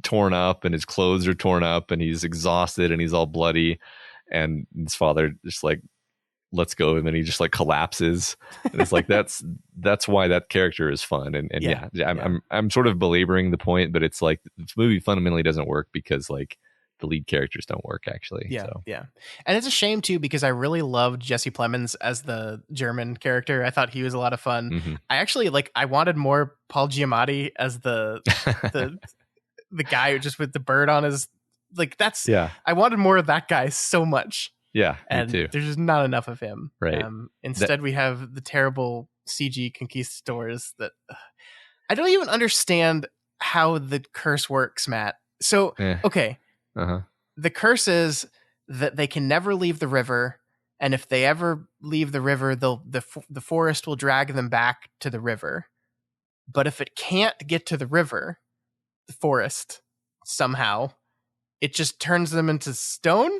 Speaker 2: torn up, and his clothes are torn up, and he's exhausted, and he's all bloody, and his father just like lets go of him, and he just like collapses. And it's like that's why that character is fun. And I'm sort of belaboring the point, but it's like the movie fundamentally doesn't work because like the lead characters don't work, actually.
Speaker 1: Yeah. And it's a shame too, because I really loved Jesse Plemons as the German character. I thought he was a lot of fun. I actually I wanted more Paul Giamatti as the guy just with the bird on his, I wanted more of that guy so much.
Speaker 2: Yeah,
Speaker 1: and
Speaker 2: me too.
Speaker 1: There's just not enough of him.
Speaker 2: Right.
Speaker 1: Instead, we have the terrible CG conquistadors that I don't even understand how the curse works, Matt. So, okay.
Speaker 2: Uh-huh.
Speaker 1: The curse is that they can never leave the river, and if they ever leave the river, the forest will drag them back to the river. But if it can't get to the river, the forest, somehow, it just turns them into stone,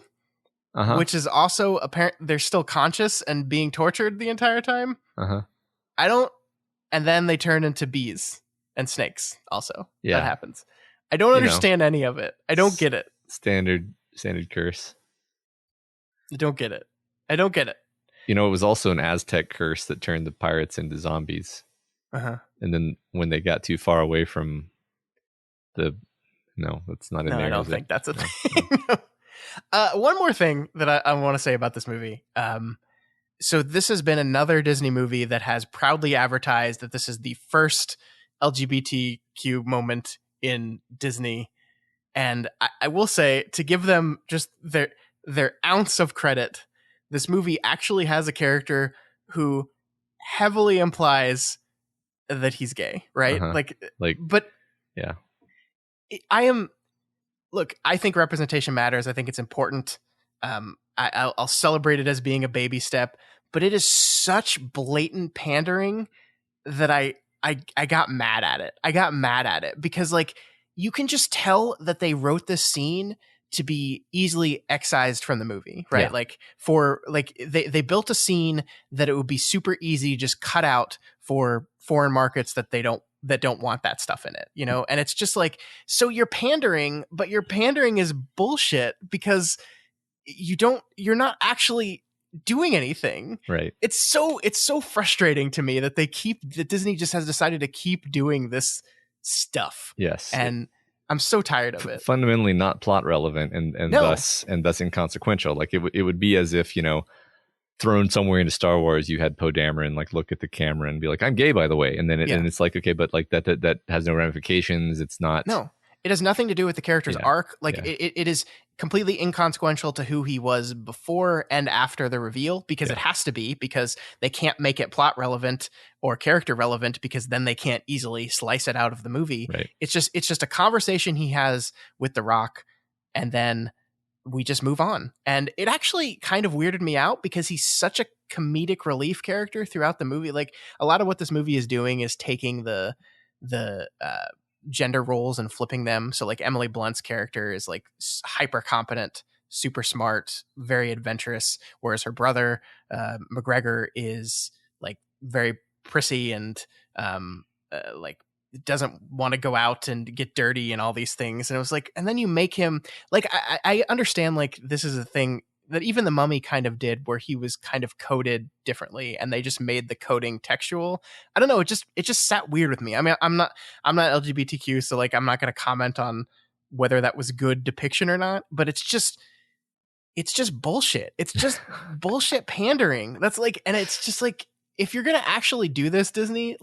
Speaker 1: which is also apparent. They're still conscious and being tortured the entire time. And then they turn into bees and snakes also.
Speaker 2: Yeah.
Speaker 1: That happens. I don't understand any of it. I don't get it.
Speaker 2: Standard curse.
Speaker 1: I don't get it.
Speaker 2: It was also an Aztec curse that turned the pirates into zombies. And then when they got too far away from that's not in there.
Speaker 1: I don't think that's a thing. One more thing that I want to say about this movie. So this has been another Disney movie that has proudly advertised that this is the first LGBTQ moment in Disney. And I will say, to give them just their ounce of credit, this movie actually has a character who heavily implies that he's gay, right?
Speaker 2: Yeah.
Speaker 1: I think representation matters. I think it's important. I'll celebrate it as being a baby step, but it is such blatant pandering that I got mad at it. I got mad at it because you can just tell that they wrote this scene to be easily excised from the movie, right? Yeah. They built a scene that it would be super easy to just cut out for foreign markets that don't want that stuff in it, And it's just so you're pandering, but your pandering is bullshit because you're not actually doing anything.
Speaker 2: Right.
Speaker 1: It's so frustrating to me that that Disney just has decided to keep doing this stuff.
Speaker 2: Yes.
Speaker 1: And I'm so tired of it.
Speaker 2: Fundamentally not plot relevant and thus inconsequential. It would be as if, thrown somewhere into Star Wars, you had Poe Dameron look at the camera and be like, "I'm gay, by the way," and then and it's okay, but that has no ramifications. It's not.
Speaker 1: No, it has nothing to do with the character's arc. It is completely inconsequential to who he was before and after the reveal because it has to be, because they can't make it plot relevant or character relevant because then they can't easily slice it out of the movie.
Speaker 2: Right.
Speaker 1: It's just a conversation he has with The Rock, and then we just move on. And it actually kind of weirded me out because he's such a comedic relief character throughout the movie. A lot of what this movie is doing is taking the gender roles and flipping them. So Emily Blunt's character is hyper competent, super smart, very adventurous, whereas her brother McGregor is very prissy and doesn't want to go out and get dirty and all these things. And it was and then you make him I understand this is a thing that even The Mummy kind of did, where he was kind of coded differently and they just made the coding textual. I don't know. It just sat weird with me. I mean, I'm not LGBTQ, so I'm not going to comment on whether that was good depiction or not, but it's just bullshit. It's just bullshit pandering. That's and it's just if you're going to actually do this, Disney,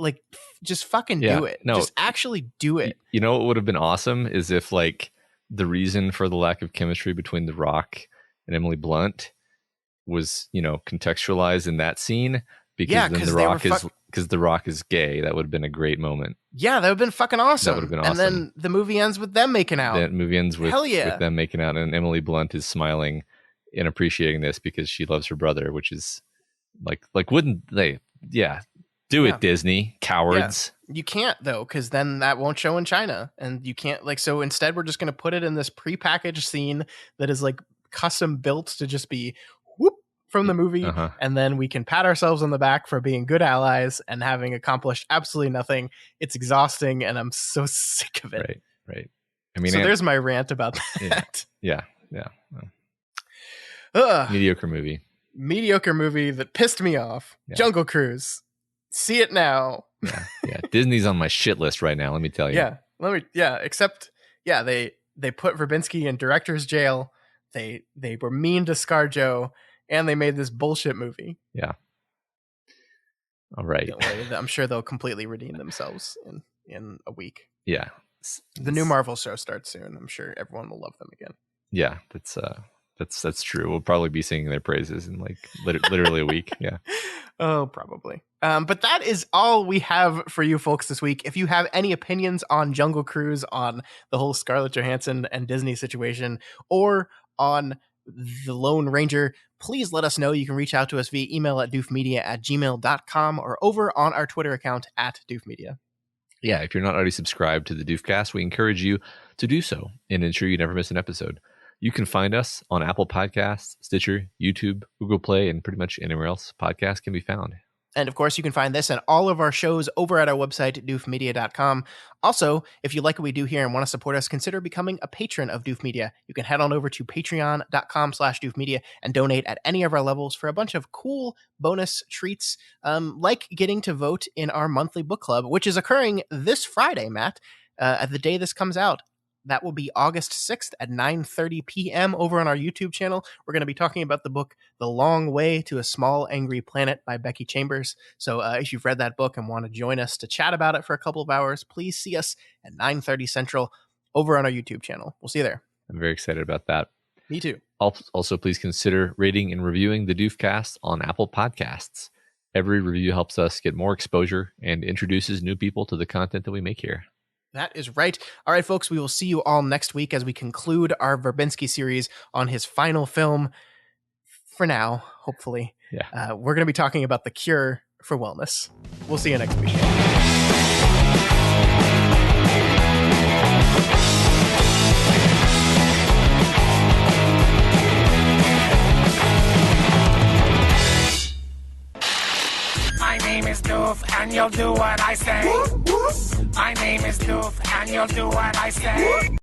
Speaker 1: just fucking do it.
Speaker 2: No,
Speaker 1: just actually do it.
Speaker 2: You know what would have been awesome is if the reason for the lack of chemistry between The Rock and Emily Blunt was, contextualized in that scene because then The Rock is gay. That would have been a great moment.
Speaker 1: Yeah, that would have been fucking awesome.
Speaker 2: That would have been awesome.
Speaker 1: And then the movie ends with them making out.
Speaker 2: The movie ends with,
Speaker 1: Hell yeah.
Speaker 2: with them making out, and Emily Blunt is smiling and appreciating this because she loves her brother, which is wouldn't they? Yeah. Do it, Disney. Cowards.
Speaker 1: Yeah. You can't, though, because then that won't show in China. And you can't, so instead we're just going to put it in this prepackaged scene that is custom built to just be whoop from the movie. And then we can pat ourselves on the back for being good allies and having accomplished absolutely nothing. It's exhausting and I'm so sick of it.
Speaker 2: Right. I mean,
Speaker 1: so there's my rant about that.
Speaker 2: Yeah. Mediocre movie that pissed me off.
Speaker 1: Yeah. Jungle Cruise. See it now.
Speaker 2: Yeah. Disney's on my shit list right now, let me tell you.
Speaker 1: Except they put Verbinski in director's jail. They were mean to Scarjo, and they made this bullshit movie.
Speaker 2: Yeah. All right.
Speaker 1: Don't worry, I'm sure they'll completely redeem themselves in a week.
Speaker 2: Yeah.
Speaker 1: The new Marvel show starts soon. I'm sure everyone will love them again.
Speaker 2: Yeah, that's That's true. We'll probably be singing their praises in like literally a week. Yeah.
Speaker 1: Oh, probably. But that is all we have for you folks this week. If you have any opinions on Jungle Cruise, on the whole Scarlett Johansson and Disney situation, or on The Lone Ranger, please let us know. You can reach out to us via email at doofmedia@gmail.com or over on our Twitter account at doofmedia.
Speaker 2: Yeah, if you're not already subscribed to the Doofcast, we encourage you to do so and ensure you never miss an episode. You can find us on Apple Podcasts, Stitcher, YouTube, Google Play, and pretty much anywhere else podcasts can be found.
Speaker 1: And of course, you can find this and all of our shows over at our website, doofmedia.com. Also, if you like what we do here and want to support us, consider becoming a patron of Doof Media. You can head on over to patreon.com/doofmedia and donate at any of our levels for a bunch of cool bonus treats, like getting to vote in our monthly book club, which is occurring this Friday, Matt, at the day this comes out. That will be August 6th at 9:30 p.m. over on our YouTube channel. We're going to be talking about the book The Long Way to a Small Angry Planet by Becky Chambers. So if you've read that book and want to join us to chat about it for a couple of hours, please see us at 9:30 Central over on our YouTube channel. We'll see you there.
Speaker 2: I'm very excited about that.
Speaker 1: Me too.
Speaker 2: Also, please consider rating and reviewing the Doofcast on Apple Podcasts. Every review helps us get more exposure and introduces new people to the content that we make here.
Speaker 1: That is right. All right, folks, we will see you all next week as we conclude our Verbinski series on his final film. For now, hopefully.
Speaker 2: Yeah.
Speaker 1: We're going to be talking about the cure for wellness. We'll see you next week.
Speaker 5: My name is Doof, and you'll do what I say. My name is Doof, and you'll do what I say.